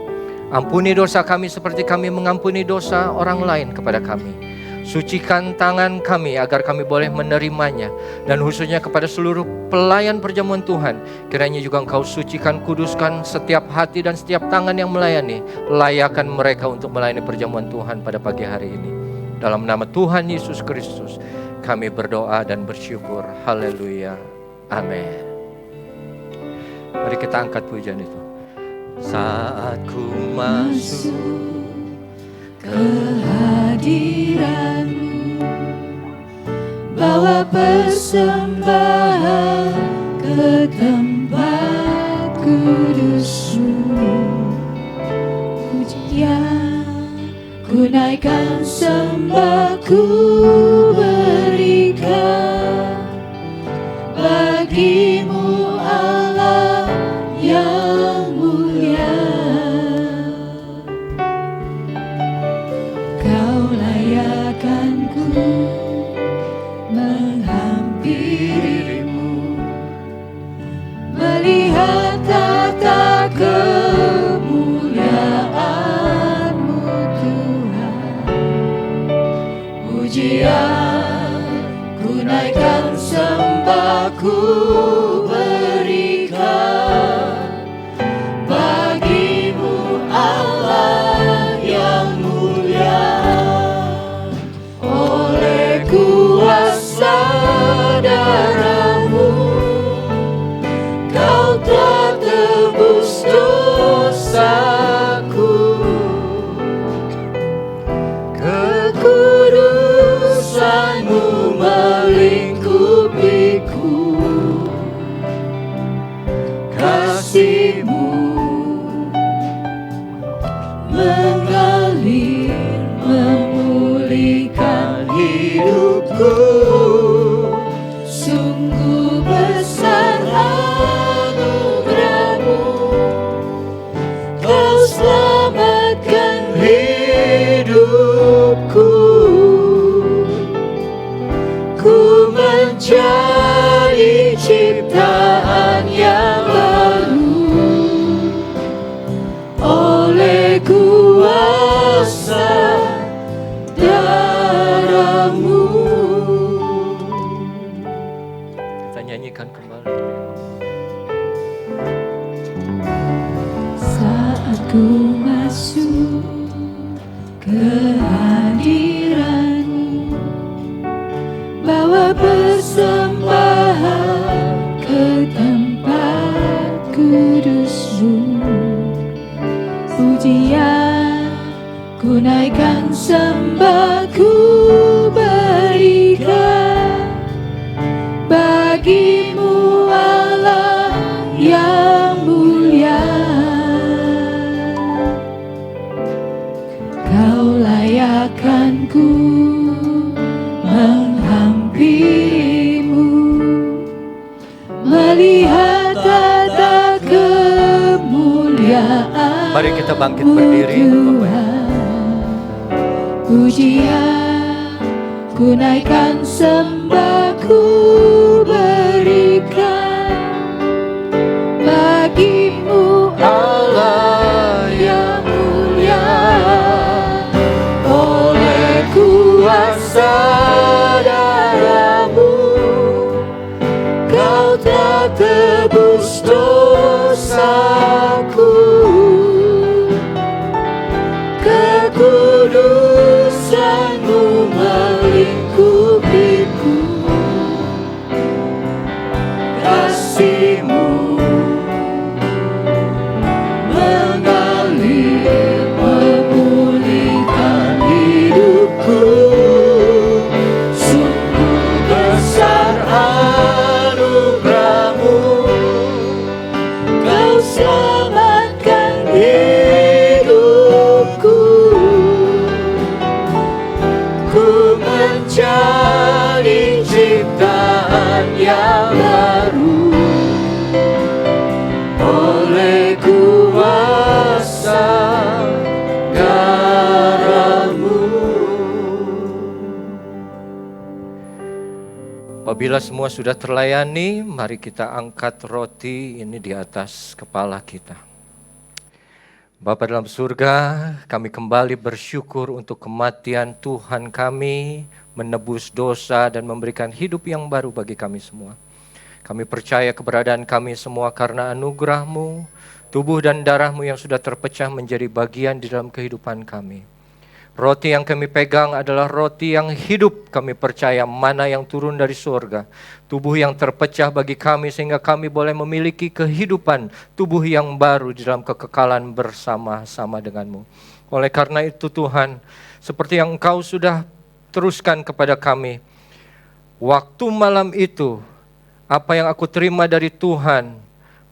Ampuni dosa kami seperti kami mengampuni dosa orang lain kepada kami. Sucikan tangan kami agar kami boleh menerimanya. Dan khususnya kepada seluruh pelayan perjamuan Tuhan, kiranya juga Engkau sucikan, kuduskan setiap hati dan setiap tangan yang melayani. Layakan mereka untuk melayani perjamuan Tuhan pada pagi hari ini. Dalam nama Tuhan Yesus Kristus kami berdoa dan bersyukur. Haleluya. Amin. Mari kita angkat pujian itu. Saat ku masuk ke hadirat-Mu, bawa persembahan ke tempat kudus-Mu. Pujian ku naikkan, sembah ku berikan bagi-Mu Allah yang mulia. Kau layakkan-Ku menghampiri-Mu, melihat tata kemuliaan-Mu Tuhan. Pujian ku naikkan, sembah ku berikan bagi-Mu Allah yang mulia. Oleh kuasa darah-Mu, Kau telah tebus dosaku. Kekudusan-Mu melingkupiku. Kasih-Mu mengalir, memulihkan hidupku. Sungguh besar anugerah-Mu, Kau selamatkan hidupku. Ku menjadi ciptaan yang baru oleh kuasa darah-Mu. Kita nyanyikan kembali. Saat ku masuk ke hadirat-Mu, bawa persembahan ke tempat kudus-Mu. Pujian ku naikkan, sembah ku berikan bagi-Mu Allah yang mulia. Kau layakkan-Ku menghampiri kita bangkit berdiri, Bapak Ibu. Pujian ku naikkan, sembah ku berikan bagimu Allah yang mulia. Oleh kuasa darah-Mu Kau telah tebus dosaku. Kekudusan-Mu melingkupiku, kasih-Mu mengalir memulihkan hidupku. Sungguh besar anugerah-Mu, Kau selamatkan hidupku. Ku menjadi ciptaan yang baru oleh kuasa darah-Mu. Apabila semua sudah terlayani, mari kita angkat roti ini di atas kepala kita. Bapa dalam surga, kami kembali bersyukur untuk kematian Tuhan kami, menebus dosa dan memberikan hidup yang baru bagi kami semua. Kami percaya keberadaan kami semua karena anugerah-Mu, tubuh dan darah-Mu yang sudah terpecah menjadi bagian di dalam kehidupan kami. Roti yang kami pegang adalah roti yang hidup, kami percaya mana yang turun dari surga. Tubuh yang terpecah bagi kami sehingga kami boleh memiliki kehidupan, tubuh yang baru di dalam kekekalan bersama-sama dengan-Mu. Oleh karena itu Tuhan, seperti yang Engkau sudah teruskan kepada kami, waktu malam itu, apa yang aku terima dari Tuhan,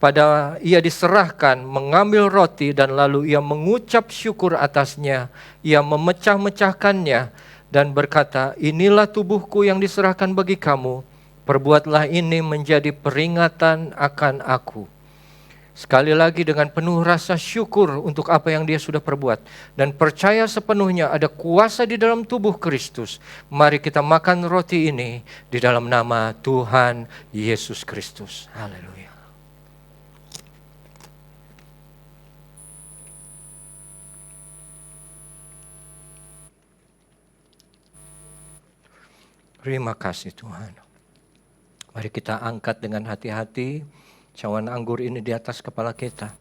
pada ia diserahkan mengambil roti dan lalu ia mengucap syukur atasnya, ia memecah-mecahkannya dan berkata, inilah tubuhku yang diserahkan bagi kamu, perbuatlah ini menjadi peringatan akan aku. Sekali lagi dengan penuh rasa syukur untuk apa yang dia sudah perbuat dan percaya sepenuhnya ada kuasa di dalam tubuh Kristus. Mari kita makan roti ini di dalam nama Tuhan Yesus Kristus. Haleluya. Terima kasih Tuhan. Mari kita angkat dengan hati-hati cawan anggur ini di atas kepala kita.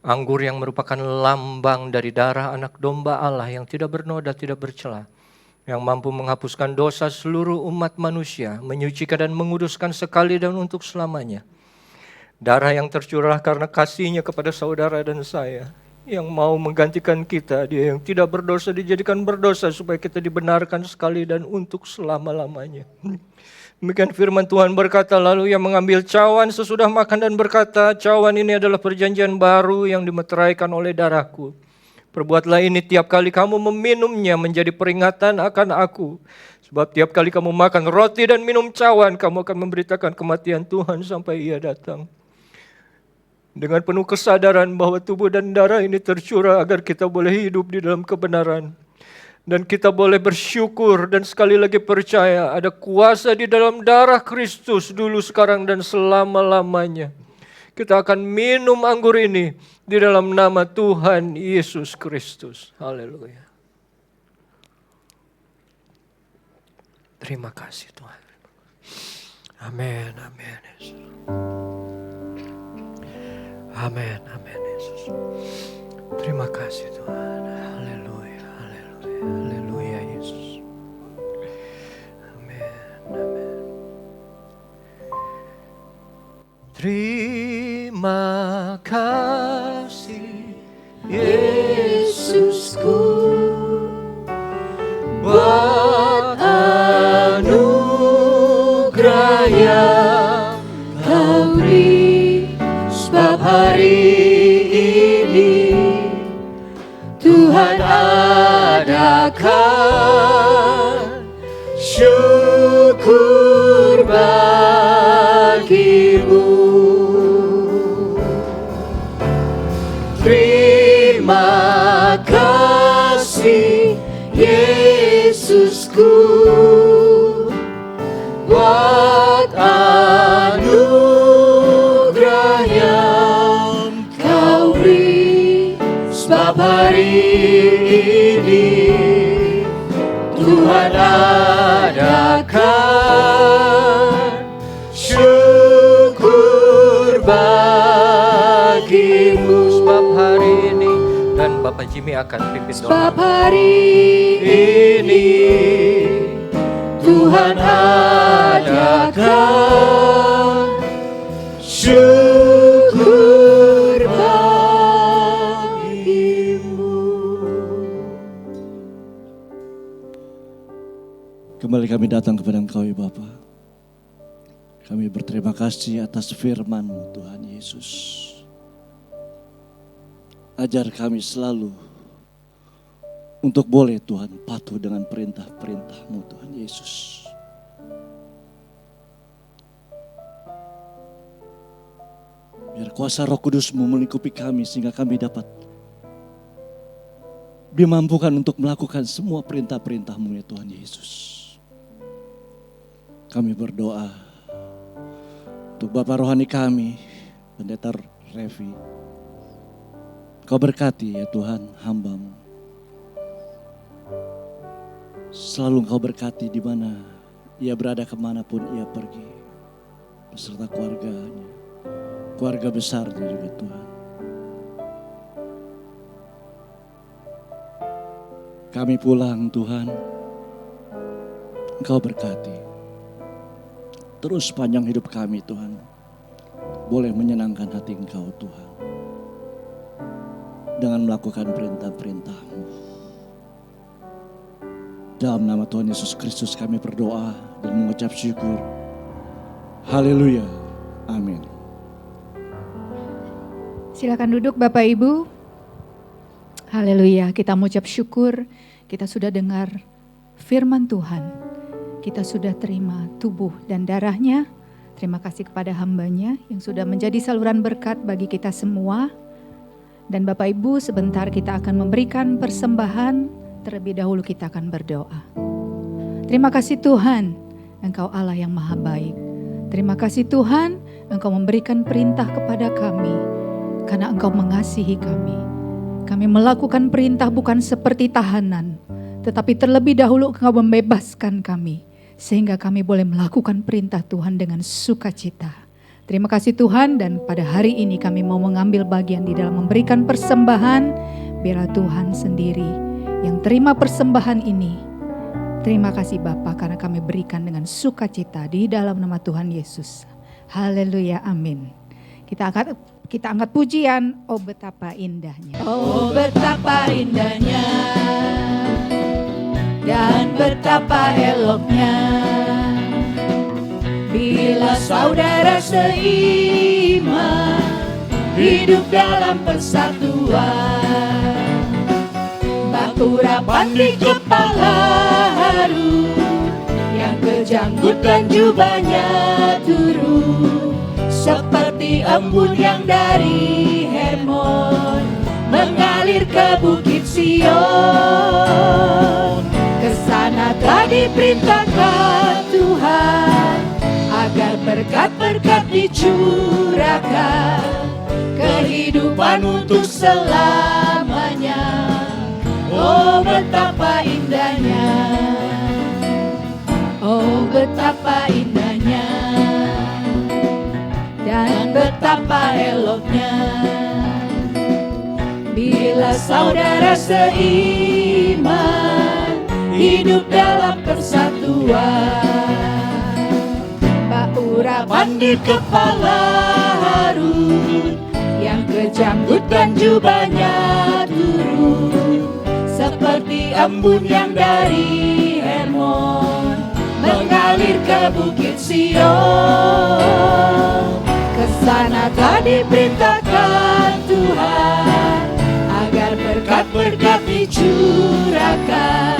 Anggur yang merupakan lambang dari darah anak domba Allah yang tidak bernoda, tidak bercela. Yang mampu menghapuskan dosa seluruh umat manusia, menyucikan dan menguduskan sekali dan untuk selamanya. Darah yang tercurah karena kasih-Nya kepada saudara dan saya. Yang mau menggantikan kita, dia yang tidak berdosa dijadikan berdosa supaya kita dibenarkan sekali dan untuk selama-lamanya. Demikian firman Tuhan berkata, lalu ia mengambil cawan sesudah makan dan berkata, cawan ini adalah perjanjian baru yang dimeteraikan oleh darahku. Perbuatlah ini tiap kali kamu meminumnya menjadi peringatan akan aku. Sebab tiap kali kamu makan roti dan minum cawan, kamu akan memberitakan kematian Tuhan sampai ia datang. Dengan penuh kesadaran bahwa tubuh dan darah ini tercurah agar kita boleh hidup di dalam kebenaran. Dan kita boleh bersyukur dan sekali lagi percaya ada kuasa di dalam darah Kristus dulu, sekarang dan selama-lamanya. Kita akan minum anggur ini di dalam nama Tuhan Yesus Kristus. Haleluya. Terima kasih Tuhan. Amin, amin Yesus. Amin, amin Yesus. Terima kasih Tuhan. Haleluya, haleluya, haleluya Yesus. Amin, amin. Terima kasih Yesusku buat anugerah yang Kau beri. Sebab hari ini Tuhan adakan syukur bagimu. Terima Sebab hari ini Tuhan adakan syukur bagimu. Sebab hari ini, dan Bapak Jimmy akan pimpin doa. Sebab hari Ini Tuhan adakan syukur bagimu. Kembali kami datang kepada Engkau ya Bapa. Kami berterima kasih atas firman-Mu Tuhan Yesus. Ajar kami selalu untuk boleh Tuhan patuh dengan perintah-perintah-Mu Tuhan Yesus. Biar kuasa Roh Kudus-Mu melingkupi kami sehingga kami dapat dimampukan untuk melakukan semua perintah-perintah-Mu ya Tuhan Yesus. Kami berdoa untuk Bapak rohani kami, Pendeta Revi. Kau berkati ya Tuhan hamba-Mu. Selalu Engkau berkati di mana ia berada, kemanapun ia pergi, beserta keluarganya, keluarga besarnya juga Tuhan. Kami pulang Tuhan, Engkau berkati. Terus panjang hidup kami Tuhan, boleh menyenangkan hati Engkau Tuhan, dengan melakukan perintah-perintah-Mu. Dalam nama Tuhan Yesus Kristus kami berdoa dan mengucap syukur. Haleluya. Amin. Silakan duduk Bapak Ibu. Haleluya, kita mengucap syukur, kita sudah dengar firman Tuhan. Kita sudah terima tubuh dan darahnya. Terima kasih kepada hamba-Nya yang sudah menjadi saluran berkat bagi kita semua. Dan Bapak Ibu, sebentar kita akan memberikan persembahan. Terlebih dahulu kita akan berdoa. Terima kasih Tuhan, Engkau Allah yang maha baik. Terima kasih Tuhan, Engkau memberikan perintah kepada kami, karena Engkau mengasihi kami. Kami melakukan perintah bukan seperti tahanan, tetapi terlebih dahulu Engkau membebaskan kami, sehingga kami boleh melakukan perintah Tuhan dengan sukacita. Terima kasih Tuhan, dan pada hari ini kami mau mengambil bagian di dalam memberikan persembahan. Biarlah Tuhan sendiri yang terima persembahan ini. Terima kasih Bapa, karena kami berikan dengan sukacita di dalam nama Tuhan Yesus. Haleluya, amin. Kita angkat pujian, oh betapa indahnya. Oh betapa indahnya dan betapa eloknya bila saudara seiman hidup dalam persatuan. Urapan di kepala harum, yang kejanggut dan jubahnya turun, seperti embun yang dari Hermon mengalir ke Bukit Sion. Kesana telah diperintahkan Tuhan, agar berkat-berkat dicurahkan, kehidupan untuk selamanya. Oh betapa indahnya, oh betapa indahnya dan betapa eloknya bila saudara seiman hidup dalam persatuan. Urapan di kepala Harun, yang kejanggut dan jubahnya turun, seperti embun yang dari Hermon mengalir ke Bukit Sion. Kesana telah diperintahkan Tuhan, agar berkat-berkat dicurahkan,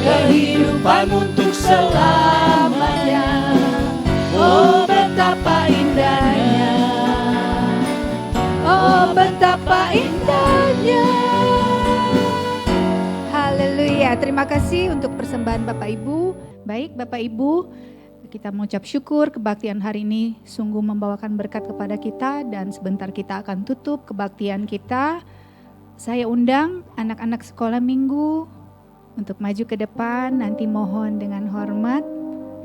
kehidupan untuk selamanya. Oh betapa indahnya, oh betapa indahnya. Haleluya, terima kasih untuk persembahan Bapak Ibu. Baik Bapak Ibu, kita mengucap syukur kebaktian hari ini sungguh membawakan berkat kepada kita, dan sebentar kita akan tutup kebaktian kita Saya undang anak-anak sekolah minggu untuk maju ke depan. Nanti mohon dengan hormat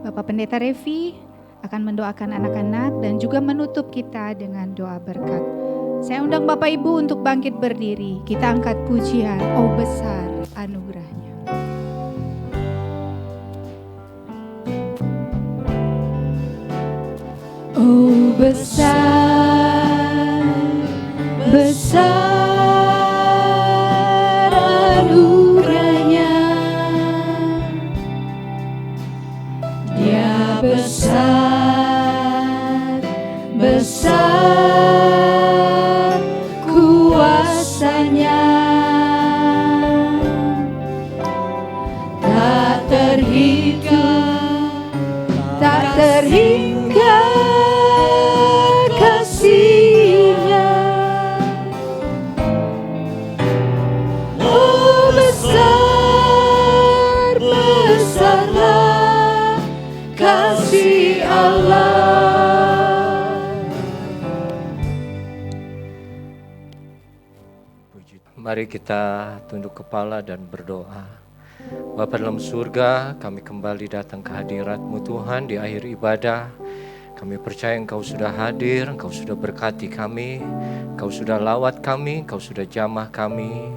Bapak Pendeta Revi akan mendoakan anak-anak dan juga menutup kita dengan doa berkat. Saya undang Bapak Ibu untuk bangkit berdiri. Kita angkat pujian, oh besar anugerahnya. Oh besar, besar anugerahnya. Dia besar, besar kuasanya. Tak terhingga, tak terhingga kasih-Nya. Oh besar, besarlah kasih Allah. Mari kita tunduk kepala dan berdoa. Bapa dalam surga, kami kembali datang ke hadirat-Mu Tuhan di akhir ibadah. Kami percaya Engkau sudah hadir, Engkau sudah berkati kami, Engkau sudah lawat kami, Engkau sudah jamah kami,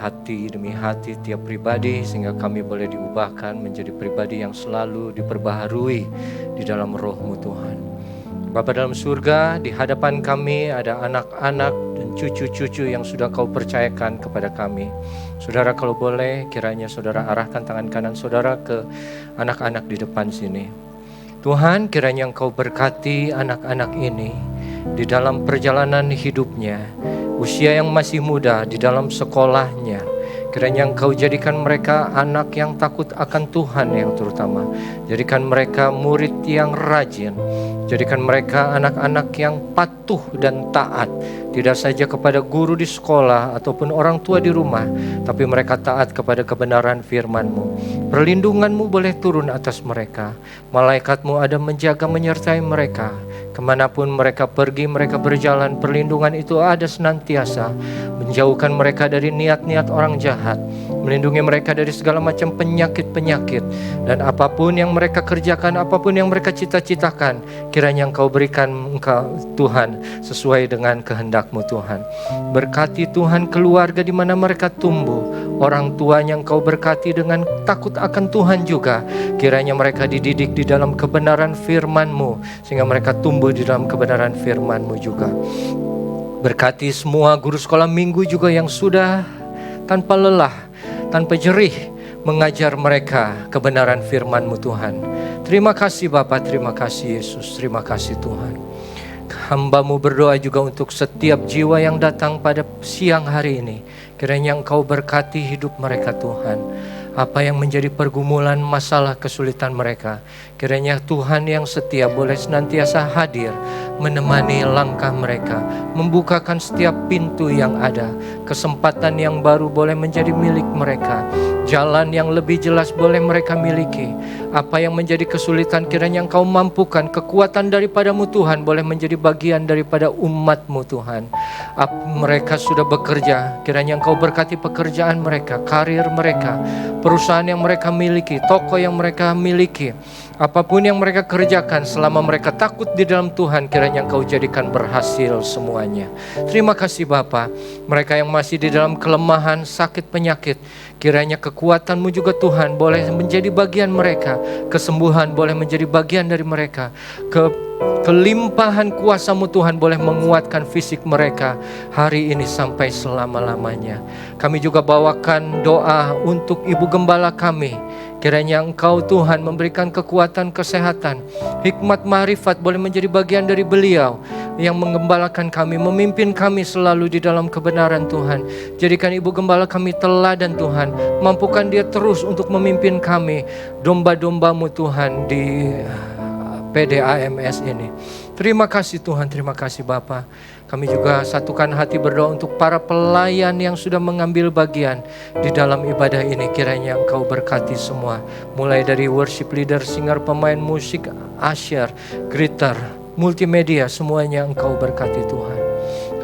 hati demi hati tiap pribadi, sehingga kami boleh diubahkan menjadi pribadi yang selalu diperbaharui di dalam roh-Mu Tuhan. Bapa dalam surga, di hadapan kami ada anak-anak dan cucu-cucu yang sudah Kau percayakan kepada kami. Saudara, kalau boleh kiranya saudara arahkan tangan kanan saudara ke anak-anak di depan sini. Tuhan, kiranya Engkau berkati anak-anak ini di dalam perjalanan hidupnya, usia yang masih muda, di dalam sekolahnya. Kiranya Engkau jadikan mereka anak yang takut akan Tuhan yang terutama. Jadikan mereka murid yang rajin. Jadikan mereka anak-anak yang patuh dan taat. Tidak saja kepada guru di sekolah ataupun orang tua di rumah, tapi mereka taat kepada kebenaran firman-Mu. Perlindungan-Mu boleh turun atas mereka. Malaikat-Mu ada menjaga menyertai mereka. Kemanapun mereka pergi, mereka berjalan, perlindungan itu ada senantiasa. Menjauhkan mereka dari niat-niat orang jahat. Melindungi mereka dari segala macam penyakit-penyakit. Dan apapun yang mereka kerjakan, apapun yang mereka cita-citakan, kiranya Engkau berikan Engkau Tuhan sesuai dengan kehendak-Mu Tuhan. Berkati Tuhan keluarga di mana mereka tumbuh. Orang tuanya Engkau berkati dengan takut akan Tuhan juga. Kiranya mereka dididik di dalam kebenaran firman-Mu, sehingga mereka tumbuh di dalam kebenaran firman-Mu juga. Berkati semua guru sekolah minggu juga yang sudah tanpa lelah, tanpa jerih mengajar mereka kebenaran firman-Mu Tuhan. Terima kasih Bapa, terima kasih Yesus, terima kasih Tuhan. Hamba-Mu berdoa juga untuk setiap jiwa yang datang pada siang hari ini. Kiranya Engkau berkati hidup mereka Tuhan. Apa yang menjadi pergumulan, masalah, kesulitan mereka, kiranya Tuhan yang setia boleh senantiasa hadir, menemani langkah mereka, membukakan setiap pintu yang ada, kesempatan yang baru boleh menjadi milik mereka, jalan yang lebih jelas boleh mereka miliki. Apa yang menjadi kesulitan kiranya Engkau mampukan, kekuatan daripada-Mu Tuhan boleh menjadi bagian daripada umat-Mu Tuhan. Mereka sudah bekerja, kiranya Engkau berkati pekerjaan mereka, karir mereka, perusahaan yang mereka miliki, toko yang mereka miliki. Apapun yang mereka kerjakan selama mereka takut di dalam Tuhan, kiranya Engkau jadikan berhasil semuanya. Terima kasih Bapa. Mereka yang masih di dalam kelemahan, sakit, penyakit, kiranya kekuatan-Mu juga Tuhan boleh menjadi bagian mereka. Kesembuhan boleh menjadi bagian dari mereka. Kelimpahan kuasa-Mu Tuhan boleh menguatkan fisik mereka hari ini sampai selama-lamanya. Kami juga bawakan doa untuk Ibu Gembala kami. Kiranya Engkau Tuhan memberikan kekuatan, kesehatan, hikmat, marifat boleh menjadi bagian dari beliau yang menggembalakan kami, memimpin kami selalu di dalam kebenaran Tuhan. Jadikan Ibu Gembala kami teladan Tuhan, mampukan dia terus untuk memimpin kami, domba-domba-Mu Tuhan di PDAMS ini. Terima kasih Tuhan, terima kasih Bapa. Kami juga satukan hati berdoa untuk para pelayan yang sudah mengambil bagian di dalam ibadah ini. Kiranya Engkau berkati semua. Mulai dari worship leader, singer, pemain musik, usher, greeter, multimedia, semuanya Engkau berkati Tuhan.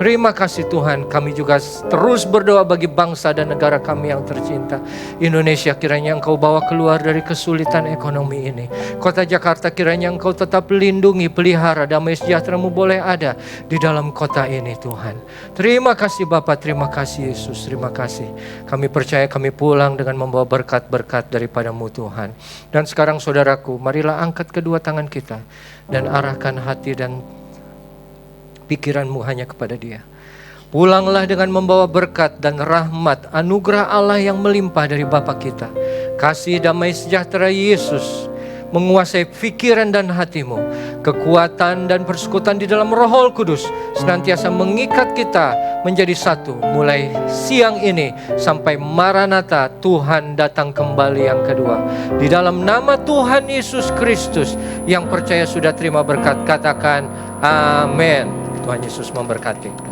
Terima kasih Tuhan, kami juga terus berdoa bagi bangsa dan negara kami yang tercinta. Indonesia, kiranya Engkau bawa keluar dari kesulitan ekonomi ini. Kota Jakarta, kiranya Engkau tetap lindungi, pelihara, damai sejahtera-Mu boleh ada di dalam kota ini Tuhan. Terima kasih Bapa, terima kasih Yesus, terima kasih. Kami percaya kami pulang dengan membawa berkat-berkat daripada-Mu Tuhan. Dan sekarang saudaraku, marilah angkat kedua tangan kita dan arahkan hati dan pikiranmu hanya kepada Dia. Pulanglah dengan membawa berkat dan rahmat, anugerah Allah yang melimpah dari Bapa kita. Kasih damai sejahtera Yesus menguasai pikiran dan hatimu. Kekuatan dan persekutuan di dalam Roh Kudus senantiasa mengikat kita menjadi satu. Mulai siang ini sampai Maranatha, Tuhan datang kembali yang kedua. Di dalam nama Tuhan Yesus Kristus, yang percaya sudah terima berkat, katakan amin. Tuhan Yesus memberkati.